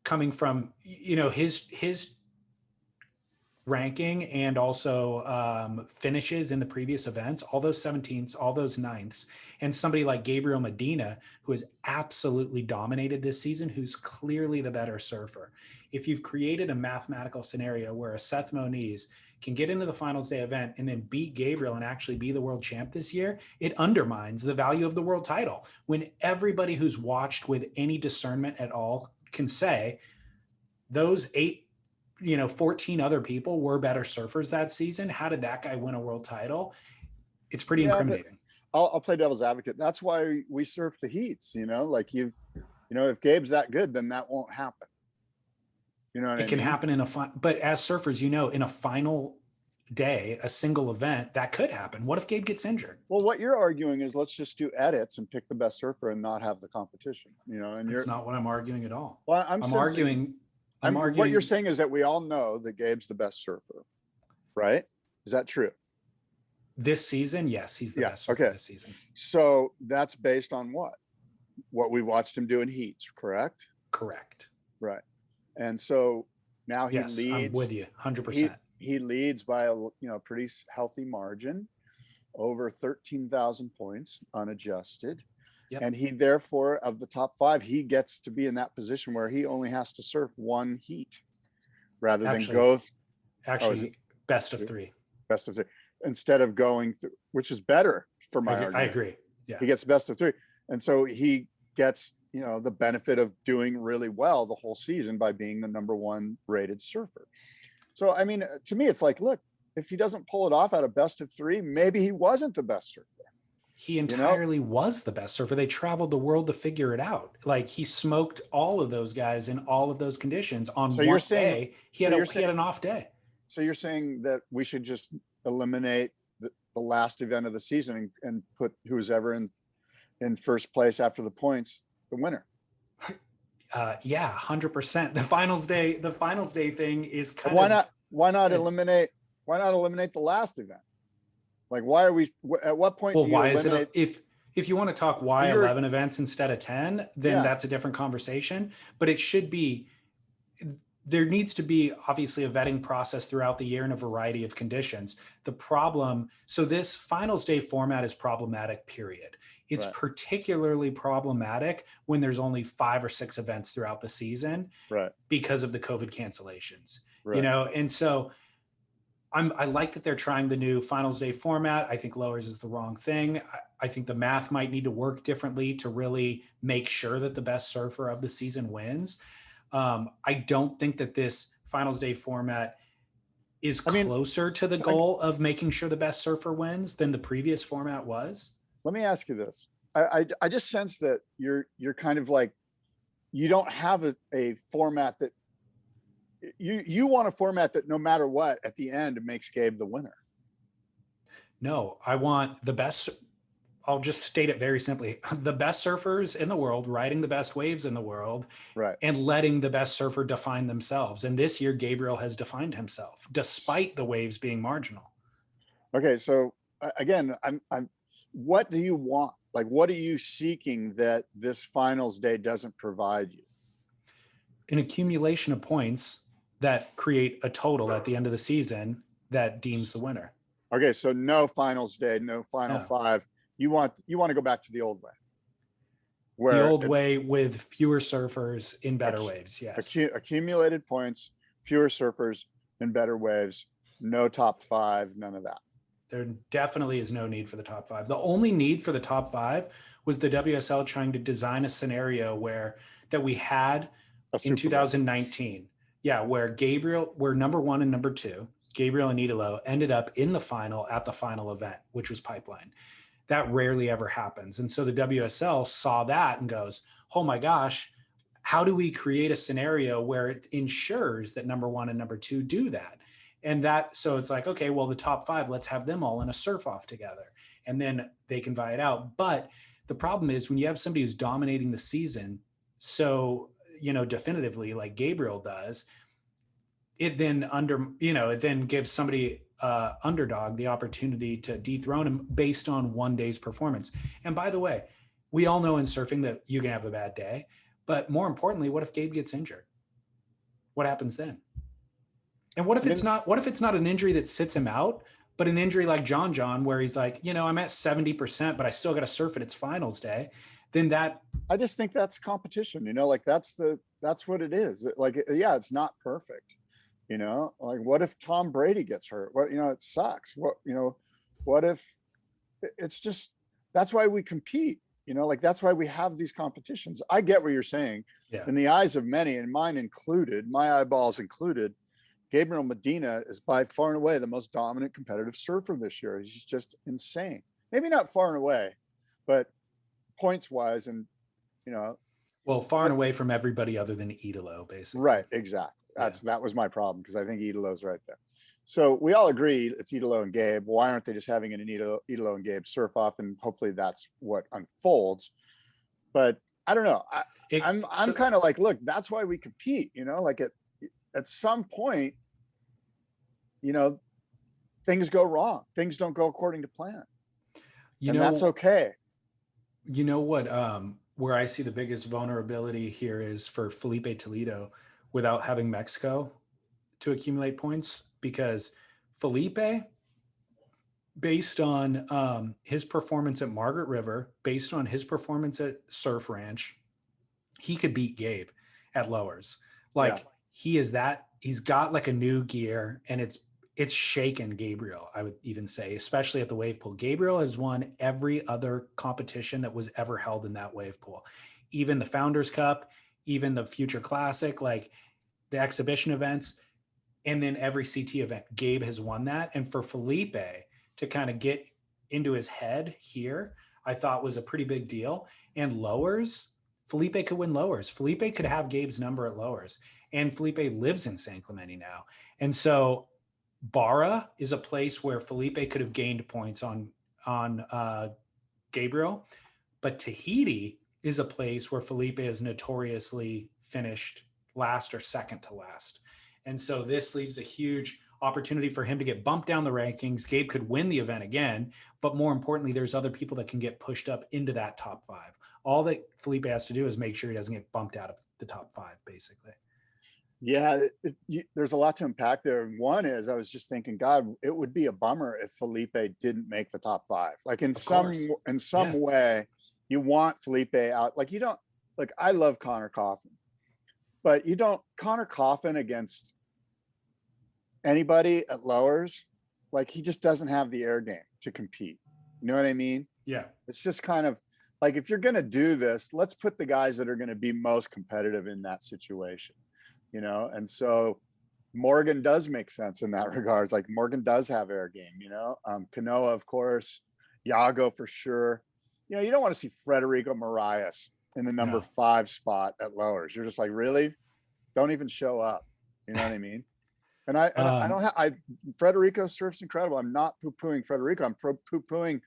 coming from, his ranking and also finishes in the previous events, all those 17ths, all those 9ths, and somebody like Gabriel Medina, who has absolutely dominated this season, who's clearly the better surfer. If you've created a mathematical scenario where a Seth Moniz can get into the finals day event and then beat Gabriel and actually be the world champ this year, it undermines the value of the world title. When everybody who's watched with any discernment at all can say those 14 other people were better surfers that season. How did that guy win a world title? It's pretty incriminating. I'll play devil's advocate. That's why we surf the heats, if Gabe's that good, then that won't happen. You know what I mean? It can happen but as surfers, in a final day, a single event, that could happen. What if Gabe gets injured? Well, what you're arguing is let's just do edits and pick the best surfer and not have the competition, and That's not what I'm arguing at all. Well, I'm arguing. What you're saying is that we all know that Gabe's the best surfer, right? Is that true? This season, yes, he's the best surfer this season. So that's based on what? What we watched him do in heats, correct? Correct. Right. And so now he leads. I'm with you, 100%. He leads by a pretty healthy margin, over 13,000 points unadjusted. Yep. And he, therefore, of the top 5, he gets to be in that position where he only has to surf one heat rather than go. Actually, best of 3. Best of 3. Instead of going through, which is better for my argument. I agree. Yeah. He gets best of 3. And so he gets, the benefit of doing really well the whole season by being the number 1 rated surfer. So, I mean, to me, it's like, look, if he doesn't pull it off out of best of 3, maybe he wasn't the best surfer. He entirely was the best surfer. They traveled the world to figure it out. Like, he smoked all of those guys in all of those conditions on one day. He had an off day. So you're saying that we should just eliminate the last event of the season and put who's ever in first place after the points, the winner. Yeah, 100%. The finals day thing is kind of. Why not eliminate the last event? Like, why are we? At what point? Well, why is it? If you want to talk why 11 events instead of 10, then that's a different conversation. But it should be there needs to be obviously a vetting process throughout the year in a variety of conditions. The problem, so this finals day format is problematic, period. It's Right. particularly problematic when there's only 5 or 6 events throughout the season Right. because of the COVID cancellations, Right. and so I like that they're trying the new finals day format. I think lowers is the wrong thing. I think the math might need to work differently to really make sure that the best surfer of the season wins. I don't think that this finals day format is I mean, closer to the I, goal of making sure the best surfer wins than the previous format was. let me ask you this. I just sense that you're kind of like, you don't have a format that you want a format that no matter what, at the end, makes Gabe the winner. No, I want the best. I'll just state it very simply. The best surfers in the world, riding the best waves in the world, Right. and letting the best surfer define themselves. And this year, Gabriel has defined himself despite the waves being marginal. Okay. So again, I'm, what do you want? Like, what are you seeking that this finals day doesn't provide you? An accumulation of points that create a total at the end of the season that deems the winner. Okay. So no finals day, no final five. You want to go back to the old way. The old way with fewer surfers in better waves. Yes. Accumulated points, fewer surfers in better waves, no top 5, none of that. There definitely is no need for the top 5. The only need for the top 5 was the WSL trying to design a scenario that we had in 2019. Yeah, where number 1 and number 2, Gabriel and Idolo, ended up in the final at the final event, which was Pipeline. That rarely ever happens. And so the WSL saw that and goes, oh my gosh, how do we create a scenario where it ensures that number 1 and number 2 do that? And so it's like, okay, well, the top 5, let's have them all in a surf off together. And then they can vie it out. But the problem is when you have somebody who's dominating the season so, definitively like Gabriel does, it then gives somebody underdog the opportunity to dethrone him based on one day's performance. And by the way, we all know in surfing that you can have a bad day, but more importantly, what if Gabe gets injured? What happens then? And what if it's not an injury that sits him out, but an injury like John, where he's like, I'm at 70%, but I still got to surf at its finals day. Then I just think that's competition, like that's what it is. Like, yeah, it's not perfect. Like what if Tom Brady gets hurt? What, it sucks. What if it's just, that's why we compete, like that's why we have these competitions. I get what you're saying. Yeah. In the eyes of many, and mine included, my eyeballs included, Gabriel Medina is by far and away the most dominant competitive surfer this year. He's just insane. Maybe not far and away, but points wise, and far and away from everybody other than Idolo, basically. Right, exactly. That was my problem, because I think Idolo's right there. So we all agree it's Idolo and Gabe. Why aren't they just having an Idolo and Gabe surf off? And hopefully that's what unfolds. But I don't know. I'm kind of like, look, that's why we compete. Like at some point, things go wrong. Things don't go according to plan. That's okay. You know what? Where I see the biggest vulnerability here is for Felipe Toledo without having Mexico to accumulate points, because Felipe, based on his performance at Margaret River, based on his performance at Surf Ranch, he could beat Gabe at lowers. He's got like a new gear, and it's shaken Gabriel, I would even say, especially at the wave pool. Gabriel has won every other competition that was ever held in that wave pool, even the Founders Cup, even the Future Classic, like the exhibition events, and then every CT event. Gabe has won that. And for Felipe to kind of get into his head here, I thought was a pretty big deal. And lowers, Felipe could win lowers. Felipe could have Gabe's number at lowers. And Felipe lives in San Clemente now. And so Barra is a place where Felipe could have gained points on Gabriel, but Tahiti is a place where Felipe is notoriously finished last or second to last. And so this leaves a huge opportunity for him to get bumped down the rankings. Gabe could win the event again, but more importantly, there's other people that can get pushed up into that top 5. All that Felipe has to do is make sure he doesn't get bumped out of the top 5, basically. Yeah, there's a lot to unpack there. One is I was just thinking, God, it would be a bummer if Felipe didn't make the top five. Like Of course. in Yeah. some way, you want Felipe out. Like you don't like I love Connor Coffin, but you don't Connor Coffin against anybody at lowers. Like he just doesn't have the air game to compete. You know what I mean? Yeah. It's just kind of like if you're gonna do this, let's put the guys that are gonna be most competitive in that situation. You know, and so Morgan does make sense in that regards. Like Morgan does have air game, you know. Canoa, of course, Yago for sure. You know, you don't want to see Frederico Moraes in the number No. 5 spot at lowers. You're just like, really? Don't even show up. You know what I mean? And I don't have Frederico surf's incredible. I'm not poo-pooing Frederico. I'm poo-pooing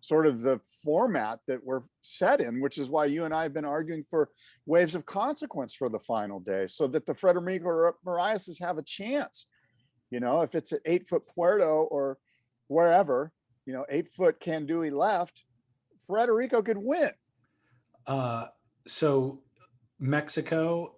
sort of the format that we're set in, which is why you and I have been arguing for waves of consequence for the final day, so that the Frederico Moraes have a chance. You know, if it's at 8-foot Puerto or wherever, you know, 8-foot Kandui left, Frederico could win. So Mexico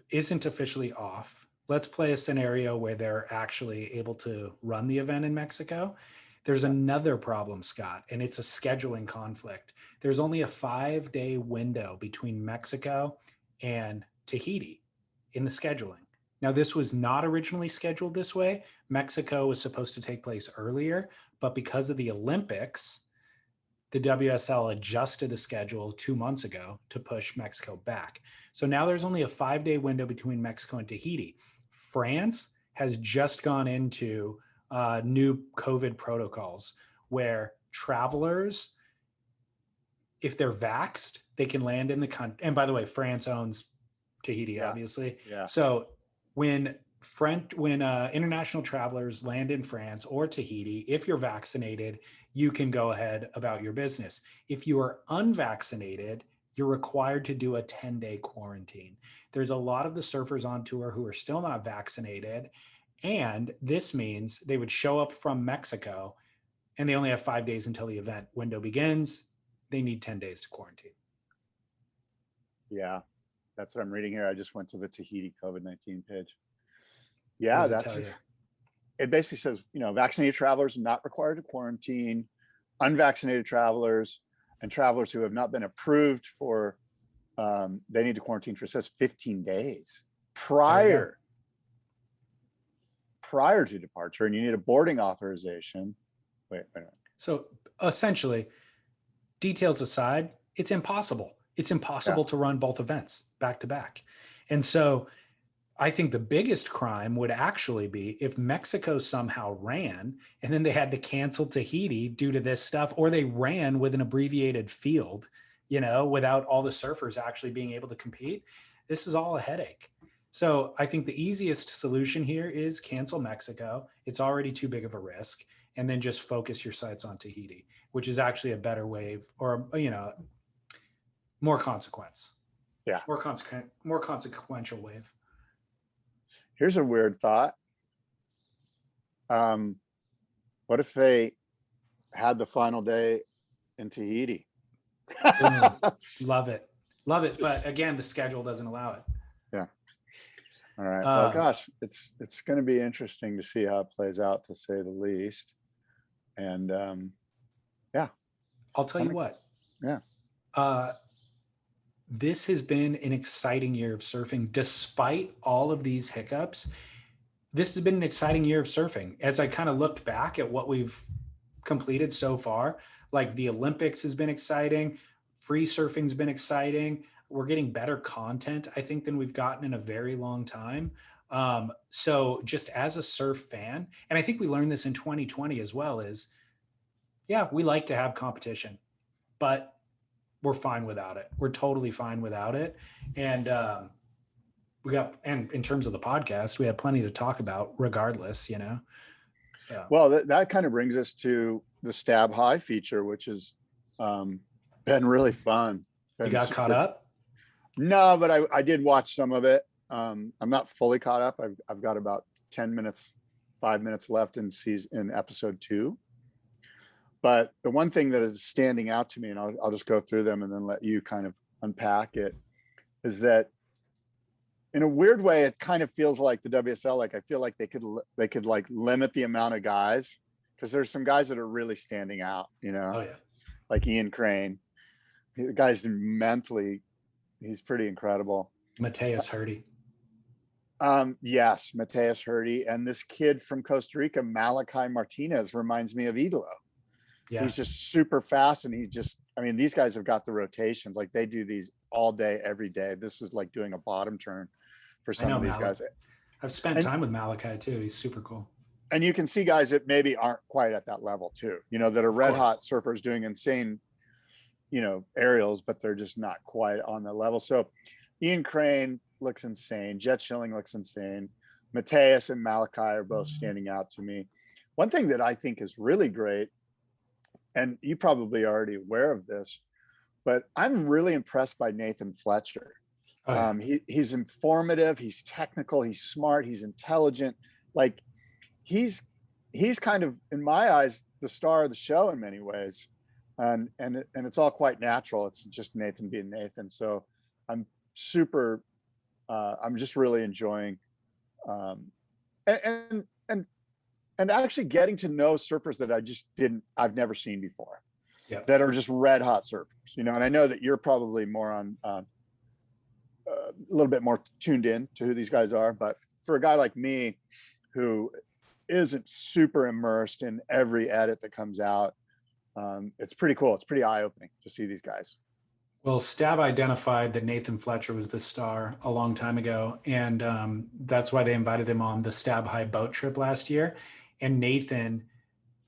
isn't officially off. Let's play a scenario where they're actually able to run the event in Mexico. There's another problem, Scott, and it's a scheduling conflict. There's only a 5-day window between Mexico and Tahiti in the scheduling. Now, this was not originally scheduled this way. Mexico was supposed to take place earlier, but because of the Olympics, the WSL adjusted the schedule 2 months ago to push Mexico back. So now there's only a 5-day window between Mexico and Tahiti. France has just gone into new COVID protocols where travelers, if they're vaxxed, they can land in the country. And by the way, France owns Tahiti, obviously. Yeah. So when international travelers land in France or Tahiti, if you're vaccinated, you can go ahead about your business. If you are unvaccinated, you're required to do a 10-day quarantine. There's a lot of the surfers on tour who are still not vaccinated. And this means they would show up from Mexico and they only have 5 days until the event window begins. They need 10 days to quarantine. Yeah, that's what I'm reading here. I just went to the Tahiti COVID-19 page. Yeah, that's it. It basically says, you know, vaccinated travelers are not required to quarantine, unvaccinated travelers and travelers who have not been approved for, they need to quarantine for, it says 15 days prior to departure, and you need a boarding authorization. Wait a minute. So essentially, details aside, it's impossible. It's impossible to run both events back to back. And so I think the biggest crime would actually be if Mexico somehow ran and then they had to cancel Tahiti due to this stuff, or they ran with an abbreviated field, you know, without all the surfers actually being able to compete. This is all a headache. So I think the easiest solution here is cancel Mexico. It's already too big of a risk. And then just focus your sights on Tahiti, which is actually a better wave, or, you know, more consequence. Yeah. More consequential wave. Here's a weird thought. What if they had the final day in Tahiti? Love it. But again, the schedule doesn't allow it. Yeah. All right. Well, gosh, it's going to be interesting to see how it plays out, to say the least. And yeah, I'll tell you what. Yeah. This has been an exciting year of surfing, despite all of these hiccups. This has been an exciting year of surfing. As I kind of looked back at what we've completed so far, like the Olympics has been exciting. Free surfing's been exciting. We're getting better content, I think, than we've gotten in a very long time. So just as a surf fan, and I think we learned this in 2020 as well, is, yeah, we like to have competition, but we're fine without it. We're totally fine without it. And and in terms of the podcast, we have plenty to talk about regardless, you know? So. Well, that kind of brings us to the Stab High feature, which has been really fun. You got caught up? No, but I did watch some of it. I'm not fully caught up. I've got about 5 minutes left in episode 2. But the one thing that is standing out to me, and I'll just go through them and then let you kind of unpack it, is that in a weird way, it kind of feels like the WSL. Like I feel like they could like limit the amount of guys, because there's some guys that are really standing out. Oh yeah. Like Ian Crane. The guy's mentally, he's pretty incredible. Mateus Hurdy. Yes, Mateus Hurdy, and this kid from Costa Rica, Malachi Martinez, reminds me of Idolo. Yeah. He's just super fast, and these guys have got the rotations. Like they do these all day, every day. This is like doing a bottom turn for some of these guys. I've spent time with Malachi too. He's super cool. And you can see guys that maybe aren't quite at that level too, that are red hot surfers doing insane, aerials, but they're just not quite on the level. So Ian Crane looks insane. Jet Schilling looks insane. Mateus and Malachi are both standing out to me. One thing that I think is really great, and you probably are already aware of this, but I'm really impressed by Nathan Fletcher. Oh, yeah. He's informative, he's technical, he's smart, he's intelligent. Like he's kind of, in my eyes, the star of the show in many ways. And it's all quite natural. It's just Nathan being Nathan. So I'm just really enjoying, and actually getting to know surfers that I've never seen before, that are just red hot surfers, and I know that you're probably more on, a little bit more tuned in to who these guys are, but for a guy like me who isn't super immersed in every edit that comes out, it's pretty cool. It's pretty eye-opening to see these guys. Well, Stab identified that Nathan Fletcher was the star a long time ago, and that's why they invited him on the Stab High boat trip last year. And Nathan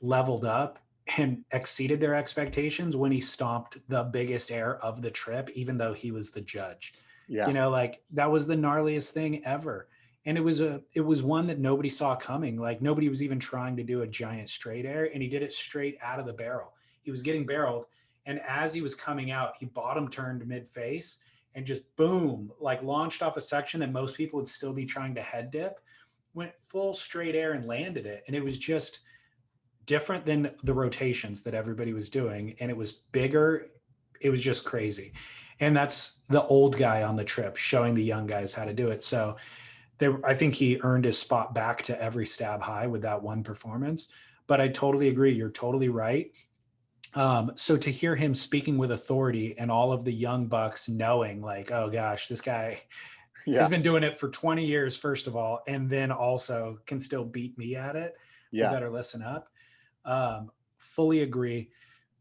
leveled up and exceeded their expectations when he stomped the biggest air of the trip, even though he was the judge. Yeah. Like that was the gnarliest thing ever. And it was one that nobody saw coming. Like nobody was even trying to do a giant straight air, and he did it straight out of the barrel. He was getting barreled, and as he was coming out, he bottom turned mid-face and just boom, like launched off a section that most people would still be trying to head dip, went full straight air and landed it. And it was just different than the rotations that everybody was doing. And it was bigger. It was just crazy. And that's the old guy on the trip showing the young guys how to do it. So I think he earned his spot back to every Stab High with that one performance. But I totally agree. You're totally right. So to hear him speaking with authority and all of the young bucks knowing like, oh gosh, this guy has been doing it for 20 years, first of all, and then also can still beat me at it. Yeah. We better listen up. Fully agree.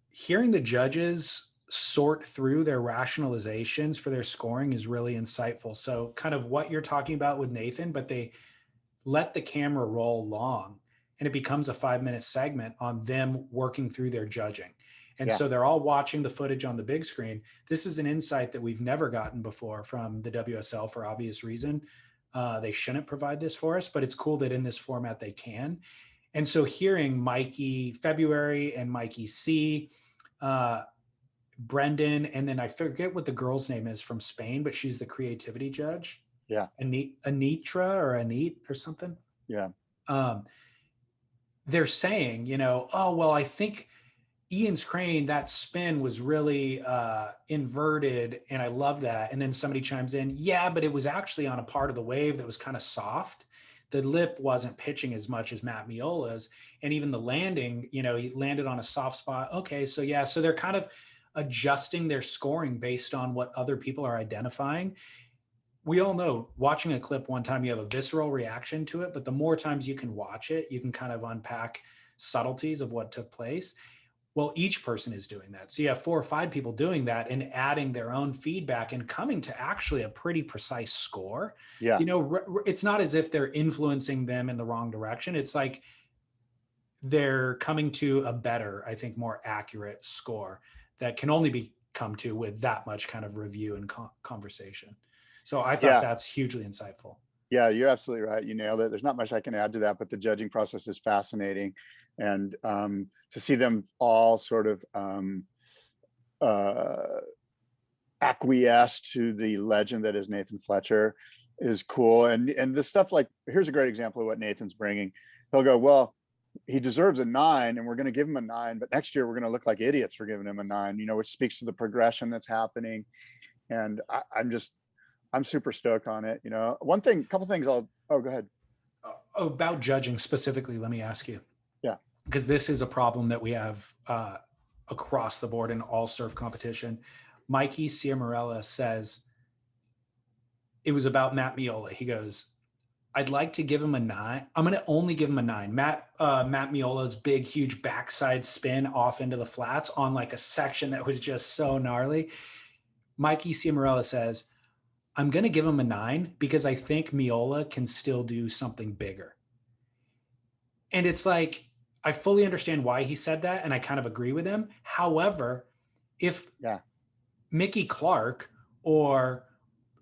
Hearing the judges sort through their rationalizations for their scoring is really insightful. So kind of what you're talking about with Nathan, but they let the camera roll long and it becomes a 5-minute segment on them working through their judging. And so they're all watching the footage on the big screen. This is an insight that we've never gotten before from the WSL for obvious reason. They shouldn't provide this for us, but it's cool that in this format they can. And so hearing Mikey February and Mikey C, Brendan, and then I forget what the girl's name is from Spain, but she's the creativity judge. Yeah. Anitra or Anit or something. Yeah. They're saying, oh, well, I think Ian's crane, that spin was really inverted, and I love that. And then somebody chimes in, yeah, but it was actually on a part of the wave that was kind of soft. The lip wasn't pitching as much as Matt Miola's, and even the landing, he landed on a soft spot. Okay, so yeah, so they're kind of adjusting their scoring based on what other people are identifying. We all know watching a clip one time, you have a visceral reaction to it, but the more times you can watch it, you can kind of unpack subtleties of what took place. Well, each person is doing that. So you have 4 or 5 people doing that and adding their own feedback and coming to actually a pretty precise score. Yeah. It's not as if they're influencing them in the wrong direction. It's like they're coming to a better, I think, more accurate score that can only be come to with that much kind of review and conversation. So I thought that's hugely insightful. Yeah, you're absolutely right. You nailed it. There's not much I can add to that, but the judging process is fascinating. And to see them all sort of acquiesce to the legend that is Nathan Fletcher is cool. And the stuff like, here's a great example of what Nathan's bringing. He'll go, well, he deserves a 9 and we're going to give him a 9, but next year we're going to look like idiots for giving him a 9, which speaks to the progression that's happening. And I'm super stoked on it. You know, couple things go ahead. About judging specifically, let me ask you. Yeah. Because this is a problem that we have across the board in all surf competition. Mikey Ciamarella says, it was about Matt Miola. He goes, I'd like to give him a 9. I'm going to only give him a 9. Matt Miola's big, huge backside spin off into the flats on like a section that was just so gnarly. Mikey Ciamarella says, I'm going to give him a 9 because I think Miola can still do something bigger. And it's like, I fully understand why he said that, and I kind of agree with him. However, if Mickey Clark or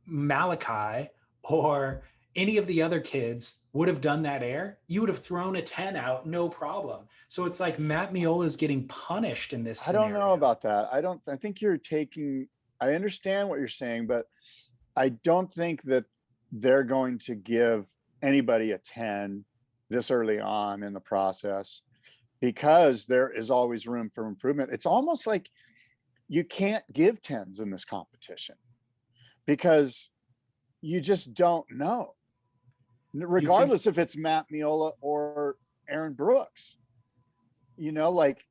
Malachi or any of the other kids would have done that air, you would have thrown a 10 out, no problem. So it's like Matt Miola is getting punished in this scenario. I don't know about that. I think I understand what you're saying, but I don't think that they're going to give anybody a 10 this early on in the process, because there is always room for improvement. It's almost like you can't give 10s in this competition because you just don't know, regardless if it's Matt Miola or Aaron Brooks. You know, like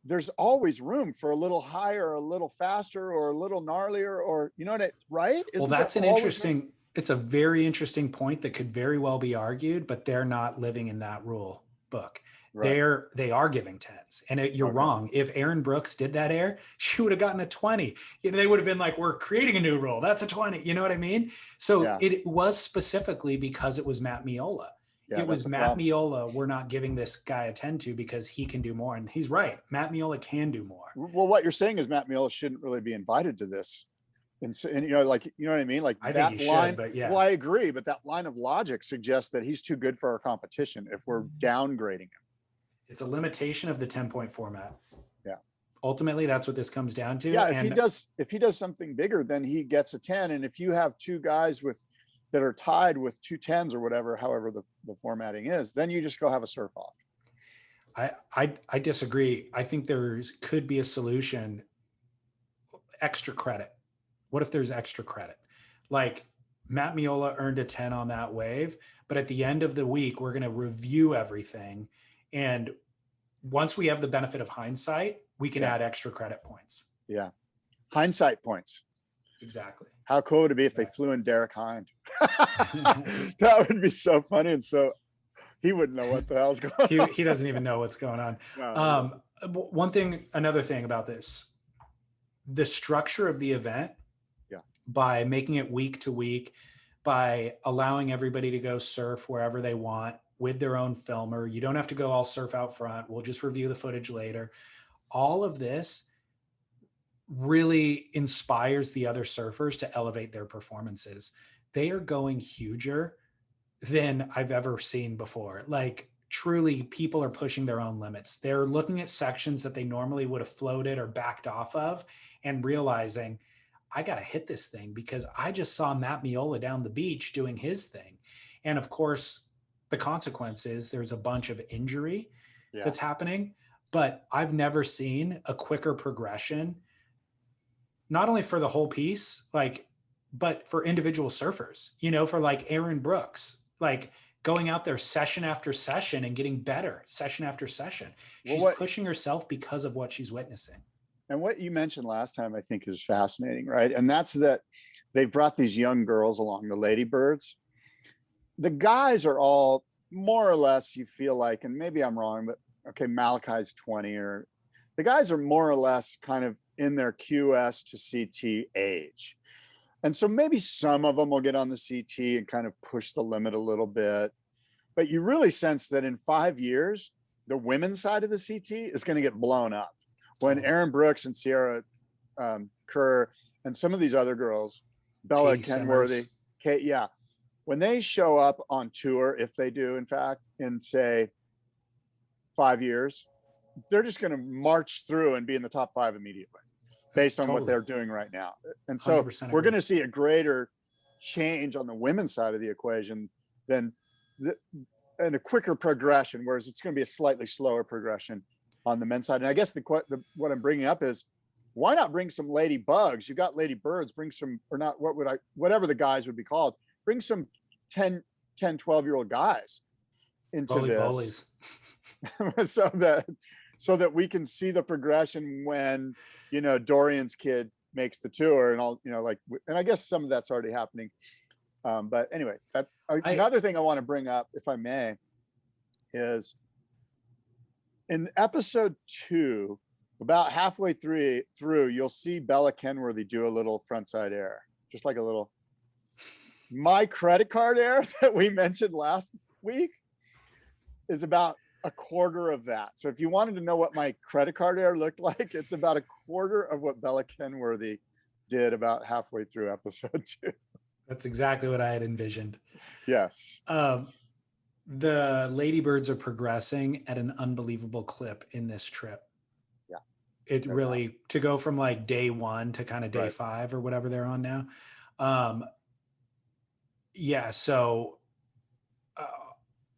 there's always room for a little higher, a little faster, or a little gnarlier, or you know what, right? Well, that's an interesting, it's a very interesting point that could very well be argued, but they're not living in that rule book. Right. They are giving 10s, and you're wrong. If Aaron Brooks did that air, she would have gotten a 20. You know, they would have been like, we're creating a new rule. That's a 20. You know what I mean? So it was specifically because it was Matt Miola. It was Matt Miola. We're not giving this guy a 10 to because he can do more. And he's right. Matt Miola can do more. Well, what you're saying is Matt Miola shouldn't really be invited to this. And you know, like, you know what I mean? Like I think he should, but yeah. Well, I agree, but that line of logic suggests that he's too good for our competition if we're downgrading him. It's a limitation of the 10-point format. Yeah. Ultimately, that's what this comes down to. Yeah. If he does something bigger, then he gets a 10. And if you have two guys that are tied with 2 10s or whatever, however the formatting is, then you just go have a surf off. I disagree. I think could be a solution. Extra credit. What if there's extra credit? Like Matt Miola earned a 10 on that wave, but at the end of the week, we're going to review everything. And once we have the benefit of hindsight, we can add extra credit points. Yeah. Hindsight points. Exactly. How cool would it be if they flew in Derek Hind? That would be so funny. And so he wouldn't know what the hell's going on. He doesn't even know what's going on. No. Another thing about this, the structure of the event, by making it week to week, by allowing everybody to go surf wherever they want with their own filmer. You don't have to go all surf out front. We'll just review the footage later. All of this really inspires the other surfers to elevate their performances. They are going huger than I've ever seen before. Like truly, people are pushing their own limits. They're looking at sections that they normally would have floated or backed off of and realizing, I got to hit this thing because I just saw Matt Miola down the beach doing his thing. And of course, the consequence is there's a bunch of injury that's happening, but I've never seen a quicker progression, not only for the whole piece, but for individual surfers, you know, for like Aaron Brooks, like going out there session after session and getting better session after session. She's pushing herself because of what she's witnessing. And what you mentioned last time, I think is fascinating, right? And that's that they've brought these young girls along, the Ladybirds. The guys are all more or less, you feel like, and maybe I'm wrong, but okay, Malachi's 20, or the guys are more or less kind of in their QS to CT age. And so maybe some of them will get on the CT and kind of push the limit a little bit. But you really sense that in 5 years, the women's side of the CT is going to get blown up. When Aaron Brooks and Sierra Kerr and some of these other girls, Bella Kenworthy, Kate, when they show up on tour, if they do, in fact, in say 5 years, they're just going to march through and be in the top 5 immediately based on what they're doing right now. And so we're going to see a greater change on the women's side of the equation and a quicker progression, whereas it's going to be a slightly slower progression on the men's side. And I guess what I'm bringing up is why not bring some ladybugs? You got ladybirds, bring some, or not, whatever the guys would be called, bring some 12-year-old guys into this. so that we can see the progression when, Dorian's kid makes the tour and all, and I guess some of that's already happening. But anyway, another thing I want to bring up, if I may, is in episode 2, about halfway through, you'll see Bella Kenworthy do a little frontside air, just like a little, my credit card air that we mentioned last week is about a quarter of that. So if you wanted to know what my credit card air looked like, it's about a quarter of what Bella Kenworthy did about halfway through episode 2. That's exactly what I had envisioned. Yes. The ladybirds are progressing at an unbelievable clip in this trip. Yeah. It really, to go from like day 1 to kind of day 5 or whatever they're on now. So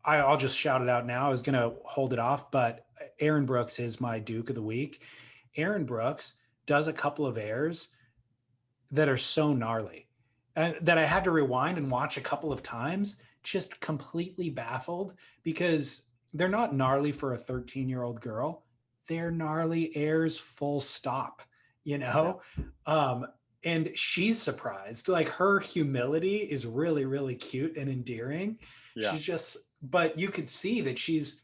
I'll just shout it out now. I was going to hold it off, but Aaron Brooks is my Duke of the week. Aaron Brooks does a couple of airs that are so gnarly that I had to rewind and watch a couple of times, just completely baffled, because they're not gnarly for a 13-year-old girl. They're gnarly airs, full stop, Yeah. And she's surprised. Like, her humility is really, really cute and endearing. Yeah. She's just, but you could see that she's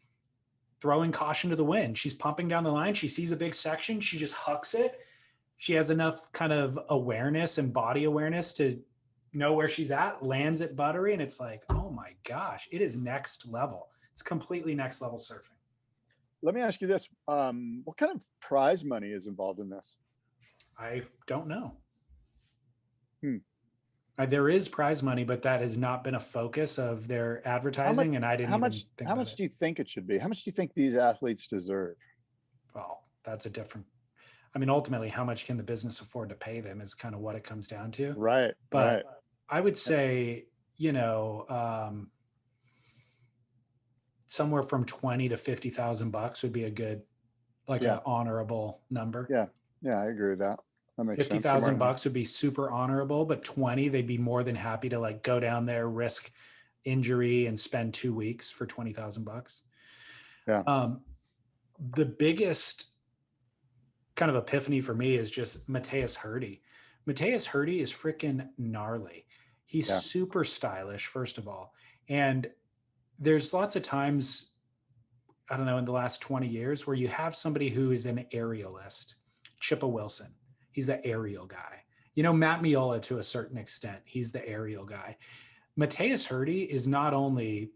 throwing caution to the wind. She's pumping down the line. She sees a big section. She just hucks it. She has enough kind of awareness and body awareness to know where she's at, lands it buttery. And it's like, oh my gosh, it is next level. It's completely next level surfing. Let me ask you this. What kind of prize money is involved in this? I don't know. There is prize money, but that has not been a focus of their advertising. And I didn't even think how much do you think it should be? How much do you think these athletes deserve? Well, that's a different, ultimately, how much can the business afford to pay them is kind of what it comes down to. Right. But I would say, somewhere from $20,000 to $50,000 would be a good, an honorable number. Yeah, I agree with that. That makes sense. $50,000 would be super honorable, but 20, they'd be more than happy to go down there, risk injury, and spend 2 weeks for $20,000. Yeah. The biggest kind of epiphany for me is just Mateus Hurdy. Mateus Hurdy is freaking gnarly. He's super stylish, first of all. And there's lots of times, I don't know, in the last 20 years where you have somebody who is an aerialist. Chippa Wilson, he's the aerial guy. Matt Miola, to a certain extent, he's the aerial guy. Mateus Hurdy is not only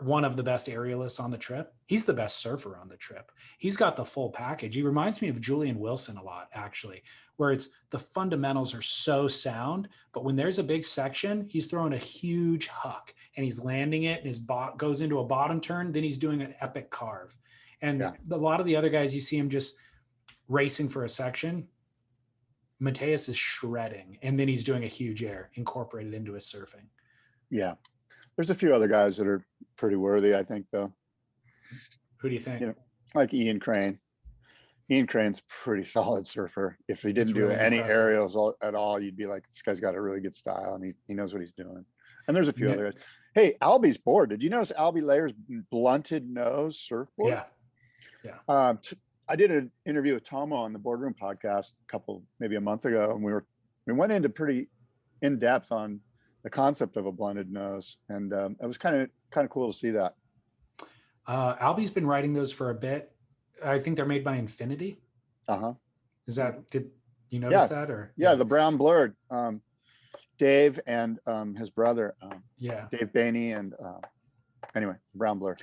one of the best aerialists on the trip, he's the best surfer on the trip. He's got the full package. He reminds me of Julian Wilson a lot, actually, where it's the fundamentals are so sound, but when there's a big section, he's throwing a huge huck and he's landing it, and his goes into a bottom turn, then he's doing an epic carve. And a lot of the other guys, you see him just racing for a section. Mateus is shredding, and then he's doing a huge air incorporated into his surfing. Yeah. There's a few other guys that are pretty worthy, I think, though. Who do you think? Like Ian Crane. Ian Crane's pretty solid surfer. If he didn't do any aerials at all, you'd be like, this guy's got a really good style, and he knows what he's doing. And there's a few other guys. Hey, Albie's board. Did you notice Albie Layer's blunted nose surfboard? Yeah. I did an interview with Tomo on the Boardroom podcast maybe a month ago, and we went into pretty in depth on the concept of a blunted nose, and it was kind of cool to see that. Albie's been writing those for a bit. I think they're made by Infinity. Did you notice that? Or the brown blurred. Dave and his brother. Dave Bainey and anyway, brown blur.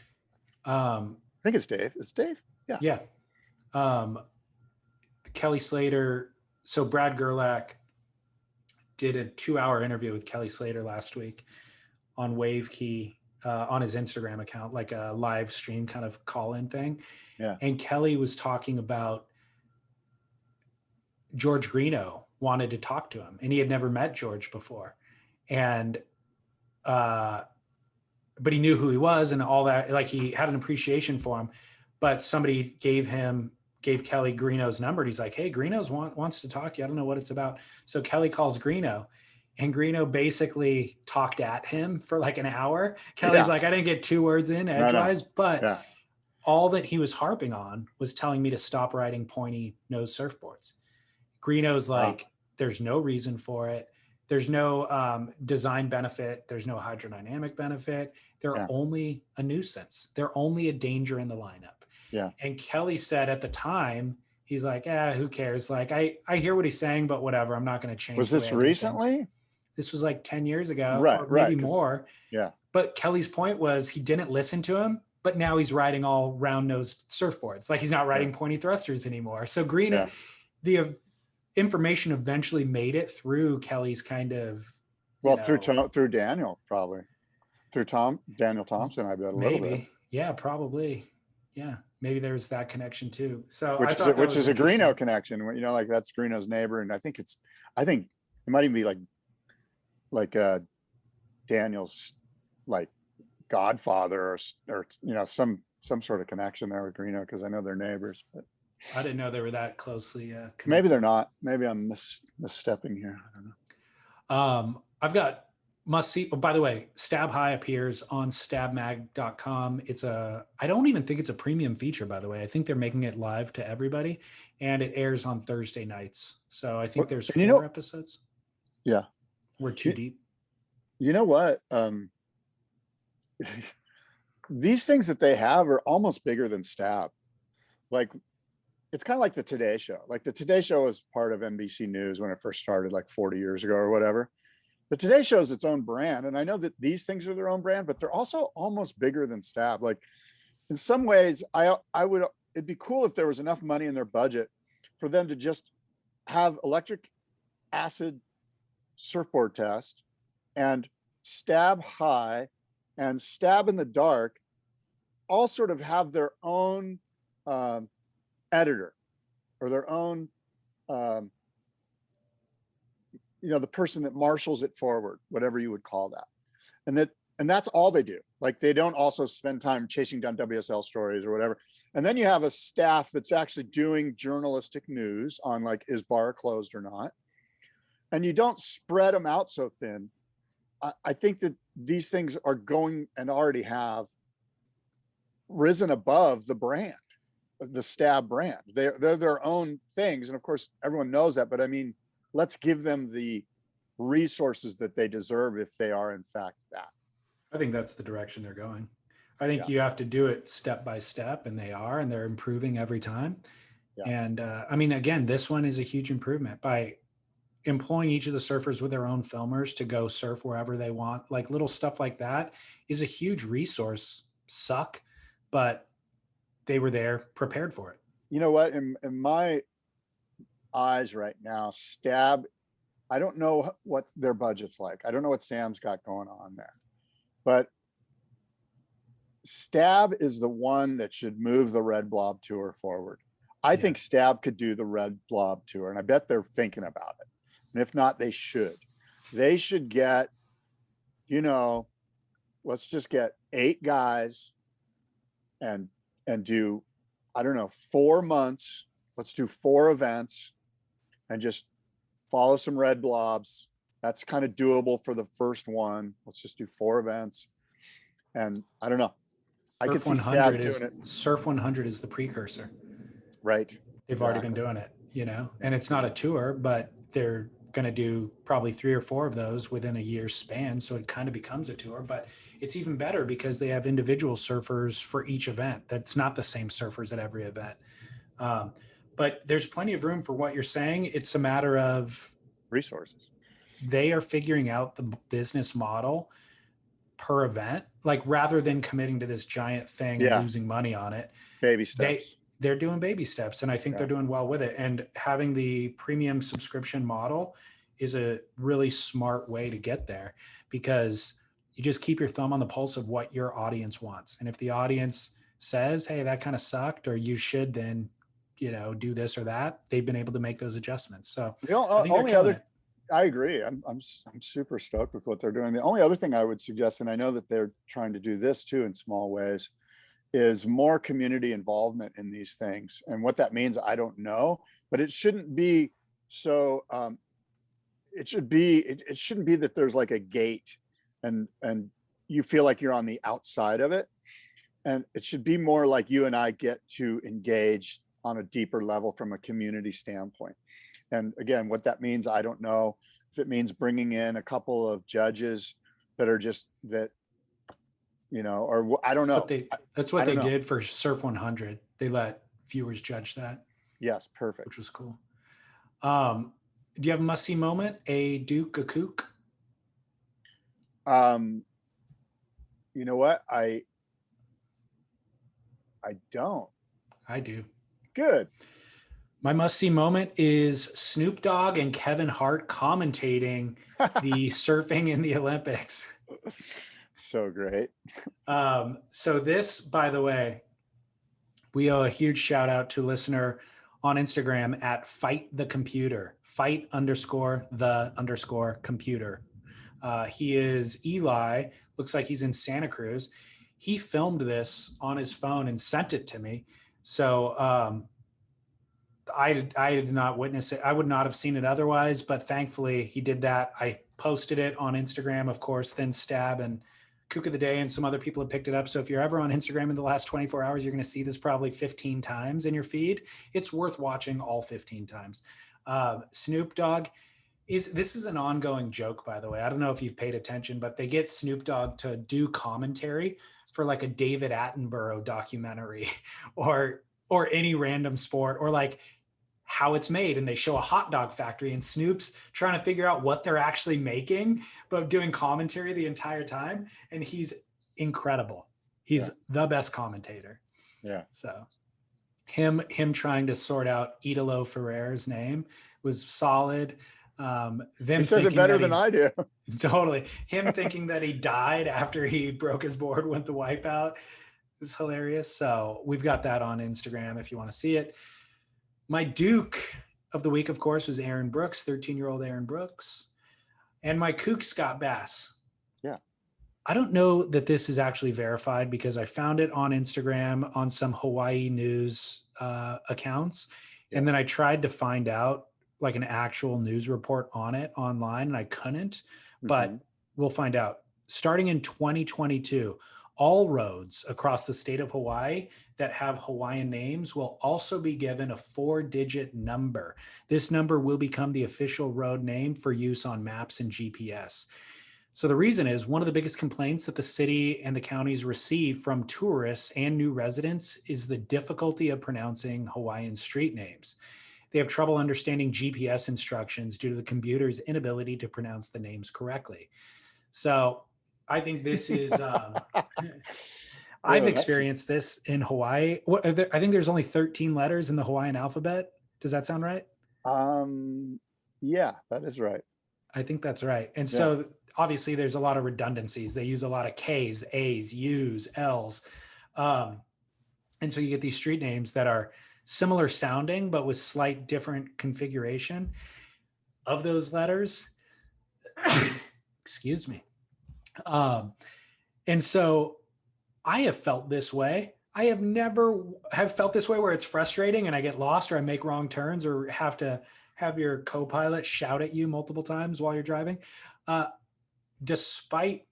I think it's Dave. It's Dave. Yeah. Kelly Slater. So Brad Gerlach did a 2-hour interview with Kelly Slater last week on Wave Key on his Instagram account, like a live stream kind of call-in thing. Yeah. And Kelly was talking about George Greeno wanted to talk to him, and he had never met George before. And, but he knew who he was and all that. Like, he had an appreciation for him, but somebody gave gave Kelly Greeno's number. And he's like, hey, Greeno's wants to talk to you. I don't know what it's about. So Kelly calls Greeno, and Greeno basically talked at him for like an hour. Kelly's like, I didn't get 2 words in edgewise, but all that he was harping on was telling me to stop riding pointy nose surfboards. Greeno's like, there's no reason for it. There's no design benefit. There's no hydrodynamic benefit. They're only a nuisance. They're only a danger in the lineup. Yeah. And Kelly said at the time, he's like, who cares? Like, I hear what he's saying, but whatever. I'm not going to change. Was this recently? This was like 10 years ago, right, or maybe more. Yeah. But Kelly's point was he didn't listen to him, but now he's riding all round-nosed surfboards. Like, he's not riding pointy thrusters anymore. So Greeno, the information eventually made it through Kelly's kind of, through Daniel, probably through Daniel Thompson. I bet a little bit. Yeah, probably. Yeah, maybe there's that connection too. So which is a Greeno connection. You know, like that's Greeno's neighbor, and I think it might even be like Daniel's like godfather or you know, some sort of connection there with Greeno, because I know they're neighbors. But I didn't know they were that closely connected. Maybe they're not. Maybe I'm misstepping here. I don't know. I've got must see. Oh, by the way, Stab High appears on stabmag.com. I don't even think it's a premium feature, by the way. I think they're making it live to everybody, and it airs on Thursday nights. So I think there's 4 episodes. Yeah. We're too deep. You know what? These things that they have are almost bigger than Stab. Like, it's kind of like the Today Show. Like, the Today Show was part of NBC News when it first started, like 40 years ago or whatever. The Today Show is its own brand. And I know that these things are their own brand, but they're also almost bigger than Stab. Like, in some ways, it'd be cool if there was enough money in their budget for them to just have electric acid surfboard test and Stab High and Stab in the Dark all sort of have their own editor or their own the person that marshals it forward, whatever you would call that. And that's all they do. Like, they don't also spend time chasing down WSL stories or whatever. And then you have a staff that's actually doing journalistic news on, like, is bar closed or not. And you don't spread them out so thin. I think that these things are going and already have risen above the brand, the Stab brand. They're their own things. And of course, everyone knows that. But I mean, let's give them the resources that they deserve if they are in fact that. I think that's the direction they're going. I think you have to do it step by step, and they're improving every time. Yeah. And I mean, again, this one is a huge improvement by employing each of the surfers with their own filmers to go surf wherever they want. Like, little stuff like that is a huge resource suck, but they were there prepared for it. You know what? In my eyes right now, Stab, I don't know what their budget's like. I don't know what Sam's got going on there, but Stab is the one that should move the Red Blob Tour forward. I think Stab could do the Red Blob Tour, and I bet they're thinking about it. And if not, they should. They should get, let's just get 8 guys and do, I don't know, 4 months. Let's do 4 events and just follow some red blobs. That's kind of doable for the first one. Let's just do 4 events. And I don't know. I could see Stab doing it. Surf 100 is the precursor. Right. They've already been doing it, and it's not a tour, but they're going to do probably 3 or 4 of those within a year's span. So it kind of becomes a tour, but it's even better because they have individual surfers for each event. That's not the same surfers at every event. But there's plenty of room for what you're saying. It's a matter of resources. They are figuring out the business model per event, like, rather than committing to this giant thing and losing money on it. Baby steps. They're doing baby steps, and I think they're doing well with it. And having the premium subscription model is a really smart way to get there, because you just keep your thumb on the pulse of what your audience wants. And if the audience says, hey, that kind of sucked, or you should then, do this or that, they've been able to make those adjustments. So I agree. I'm super stoked with what they're doing. The only other thing I would suggest, and I know that they're trying to do this too in small ways, is more community involvement in these things. And what that means, I don't know, but it shouldn't be so, it shouldn't be that there's like a gate and you feel like you're on the outside of it. And it should be more like you and I get to engage on a deeper level from a community standpoint. And again, what that means, I don't know. If it means bringing in a couple of judges that are just that, you know, or I don't know. That's what they did for Surf 100. They let viewers judge that. Yes, perfect. Which was cool. Do you have a must-see moment? A Duke, a Kook? You know what? I don't. I do. Good. My must-see moment is Snoop Dogg and Kevin Hart commentating the surfing in the Olympics. So great. So this, by the way, we owe a huge shout out to a listener on Instagram at Fight the Computer, fight_the_computer. He is Eli, looks like he's in Santa Cruz. He filmed this on his phone and sent it to me. So I did not witness it. I would not have seen it otherwise, but thankfully he did that. I posted it on Instagram, of course, then Stab and Kook of the Day and some other people have picked it up. So if you're ever on Instagram in the last 24 hours, you're going to see this probably 15 times in your feed. It's worth watching all 15 times. Snoop Dogg this is an ongoing joke, by the way. I don't know if you've paid attention, but they get Snoop Dogg to do commentary for like a David Attenborough documentary or any random sport or like how it's made. And they show a hot dog factory and Snoop's trying to figure out what they're actually making, but doing commentary the entire time. And he's incredible. He's the best commentator. Yeah. So him trying to sort out Idolo Ferrer's name was solid. He says it better than I do. Totally. Him thinking that he died after he broke his board with the wipeout is hilarious. So we've got that on Instagram if you want to see it. My Duke of the week, of course, was Aaron Brooks, 13-year-old Aaron Brooks. And my Kook, Scott Bass. Yeah. I don't know that this is actually verified because I found it on Instagram on some Hawaii news accounts. Yes. And then I tried to find out like an actual news report on it online and I couldn't, but we'll find out. Starting in 2022, all roads across the state of Hawaii that have Hawaiian names will also be given a 4-digit number. This number will become the official road name for use on maps and GPS. So the reason is one of the biggest complaints that the city and the counties receive from tourists and new residents is the difficulty of pronouncing Hawaiian street names. They have trouble understanding GPS instructions due to the computer's inability to pronounce the names correctly. So I think this is, I've experienced this in Hawaii. I think there's only 13 letters in the Hawaiian alphabet. Does that sound right? Yeah, that is right. I think that's right. And so obviously there's a lot of redundancies. They use a lot of K's, A's, U's, L's. And so you get these street names that are similar sounding, but with slight different configuration of those letters. Excuse me. And so I have felt this way. I have never felt this way where it's frustrating and I get lost or I make wrong turns or have to have your co-pilot shout at you multiple times while you're driving. Despite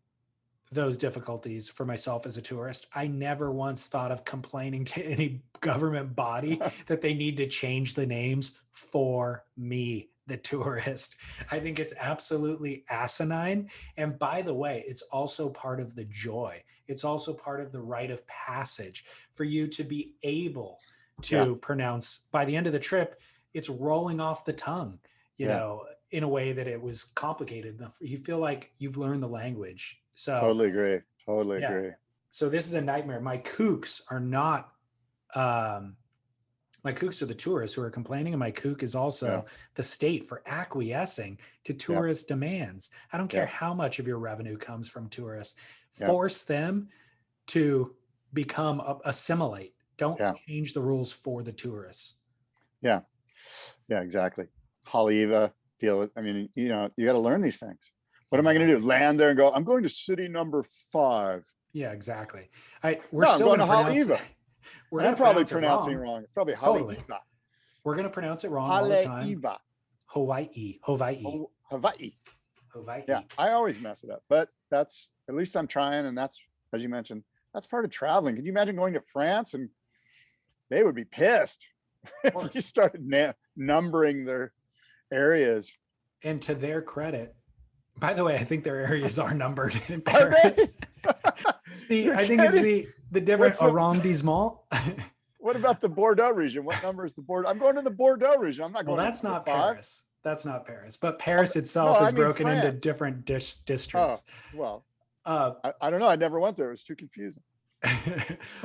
those difficulties for myself as a tourist, I never once thought of complaining to any government body that they need to change the names for me, the tourist. I think it's absolutely asinine. And by the way, it's also part of the joy. It's also part of the rite of passage for you to be able to pronounce. By the end of the trip, it's rolling off the tongue, you know, in a way that it was complicated enough. You feel like you've learned the language. So totally agree. Agree. So this is a nightmare. My Kooks are not, my Kooks are the tourists who are complaining. And my Kook is also the state for acquiescing to tourist demands. I don't care how much of your revenue comes from tourists. Force them to assimilate. Don't change the rules for the tourists. Yeah, exactly. Haleiwa, feel it. I mean, you know, you got to learn these things. What am I going to do? Land there and go, I'm going to city number 5. Yeah, exactly. We're No, I'm still going going to to pronounce Haleiwa. we're I'm going to probably pronounce it pronouncing it wrong. wrong. It's probably Totally. Haleiwa. We're going to pronounce it wrong all the time. Haleiwa. Hawaii. Hawaii. Hawaii. Hawaii. Yeah, I always mess it up, but that's, at least I'm trying. And that's, as you mentioned, that's part of traveling. Could you imagine going to France and they would be pissed if you started numbering their areas? And to their credit, by the way, I think their areas are numbered in Are Paris. they? I think it's the different arrondissement. What about the Bordeaux region? What number is the Bordeaux? I'm going to the Bordeaux region. I'm not going. Well, that's to not 5. Paris. That's not Paris. But Paris itself is broken into different districts. Oh, well, I don't know. I never went there. It was too confusing.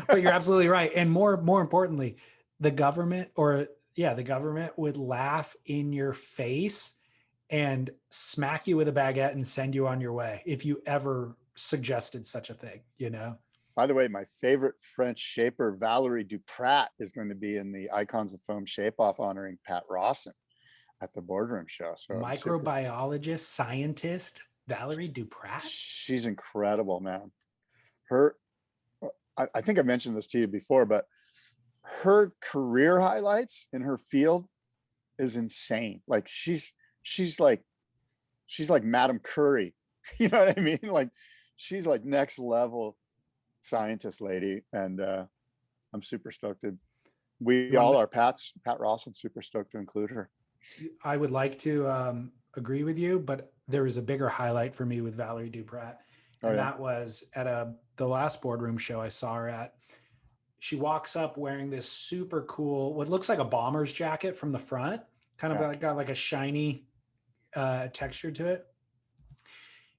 But you're absolutely right. And more importantly, the government would laugh in your face and smack you with a baguette and send you on your way if you ever suggested such a thing, you know? By the way, my favorite French shaper, Valérie Duprat, is going to be in the Icons of Foam Shape-Off honoring Pat Rawson at the Boardroom show. So microbiologist, scientist, Valérie Duprat. She's incredible, man. I think I mentioned this to you before, but her career highlights in her field is insane. Like she's like Madame Curie. You know what I mean? Like she's like next level scientist lady. And I'm super stoked. We all are. Pat Rawson, super stoked to include her. I would like to agree with you, but there was a bigger highlight for me with Valérie Duprat. And that was at the last Boardroom show I saw her at. She walks up wearing this super cool, what looks like a bomber's jacket from the front, kind of got like a shiny texture to it.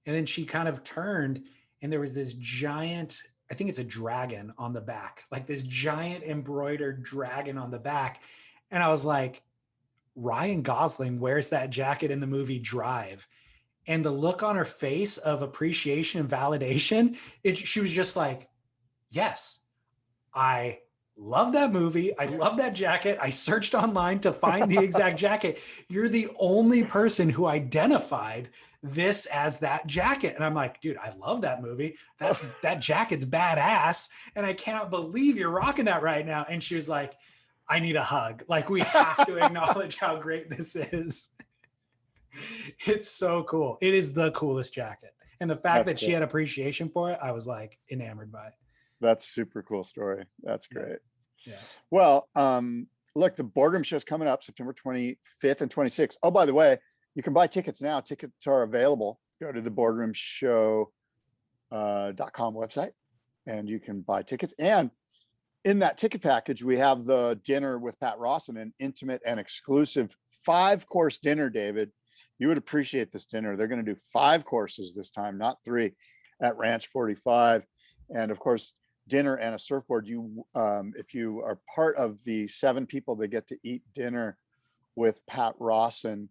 And then she kind of turned and there was this giant, I think it's a dragon on the back, like this giant embroidered dragon on the back. And I was like, Ryan Gosling wears that jacket in the movie Drive. And the look on her face of appreciation and validation, she was just like, yes, I love that movie. I love that jacket. I searched online to find the exact jacket. You're the only person who identified this as that jacket. And I'm like, dude, I love that movie. That jacket's badass. And I cannot believe you're rocking that right now. And she was like, I need a hug. Like, we have to acknowledge how great this is. It's so cool. It is the coolest jacket. And the fact that she had appreciation for it, I was like enamored by it. That's super cool story. That's great. Yeah. Well, look, the Boardroom show's coming up September 25th and 26th. Oh, by the way, you can buy tickets now. Tickets are available. Go to the boardroomshow.com website and you can buy tickets. And in that ticket package, we have the dinner with Pat Rawson, an intimate and exclusive 5-course dinner, David. You would appreciate this dinner. They're going to do 5 courses this time, not 3, at Ranch 45. And of course, dinner and a surfboard. If you are part of the 7 people that get to eat dinner with Pat Rawson,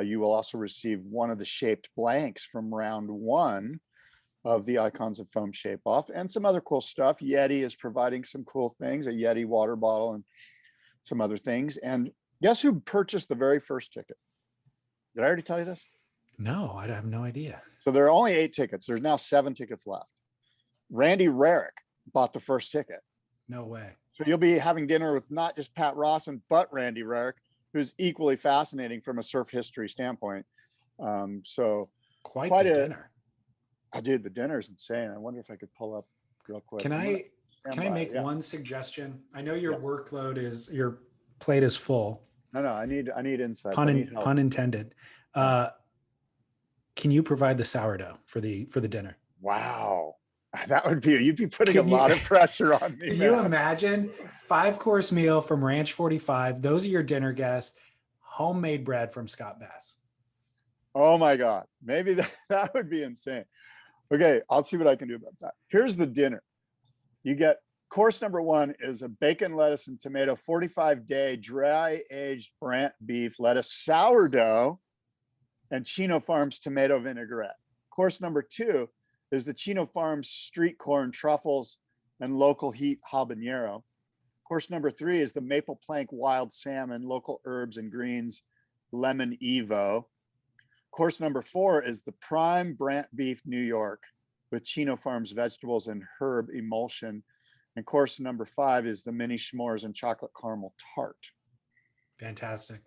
you will also receive one of the shaped blanks from round 1 of the Icons of Foam Shape Off and some other cool stuff. Yeti is providing some cool things, a Yeti water bottle and some other things. And guess who purchased the very first ticket? Did I already tell you this? No, I have no idea. So there are only 8 tickets. There's now 7 tickets left. Randy Rarick bought the first ticket. No way. So you'll be having dinner with not just Pat Rawson, but Randy Rarick, who's equally fascinating from a surf history standpoint. So quite a dinner. Dude, the dinner's insane. I wonder if I could pull up real quick. Can I make one suggestion? I know your workload is, your plate is full. No, I need insights. Pun intended. Can you provide the sourdough for the dinner? Wow. That would be, you'd be putting a lot of pressure on me. Can you imagine 5-course meal from Ranch 45? Those are your dinner guests, homemade bread from Scott Bass. Oh my God. Maybe that would be insane. Okay, I'll see what I can do about that. Here's the dinner. You get course number 1 is a bacon, lettuce, and tomato 45-day dry aged Brant beef, lettuce, sourdough, and Chino Farms tomato vinaigrette. Course number 2 is the Chino Farms street corn, truffles, and local heat habanero. Course number 3 is the maple plank wild salmon, local herbs and greens, lemon Evo. Course number 4 is the prime Brant beef New York, with Chino Farms vegetables and herb emulsion. And course number 5 is the mini s'mores and chocolate caramel tart. Fantastic.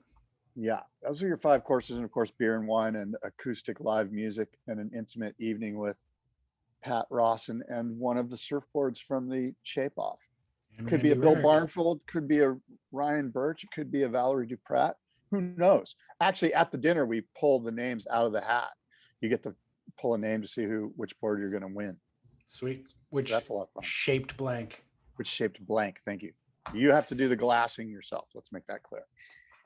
Yeah, those are your 5 courses. And of course, beer and wine and acoustic live music and an intimate evening with Pat Rawson and one of the surfboards from the Shape Off. Could be a Bill Barnfield, could be a Ryan Birch, it could be a Valerie Duprat. Who knows? Actually, at the dinner, we pull the names out of the hat. You get to pull a name to see which board you're going to win. Sweet. Which, so that's a lot of fun. Shaped blank. Which shaped blank. Thank you. You have to do the glassing yourself. Let's make that clear.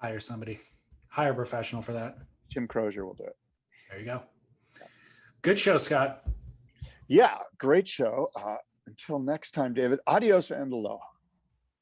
Hire somebody. Hire a professional for that. Jim Crozier will do it. There you go. Good show, Scott. Yeah, great show. Until next time, David, adios and aloha.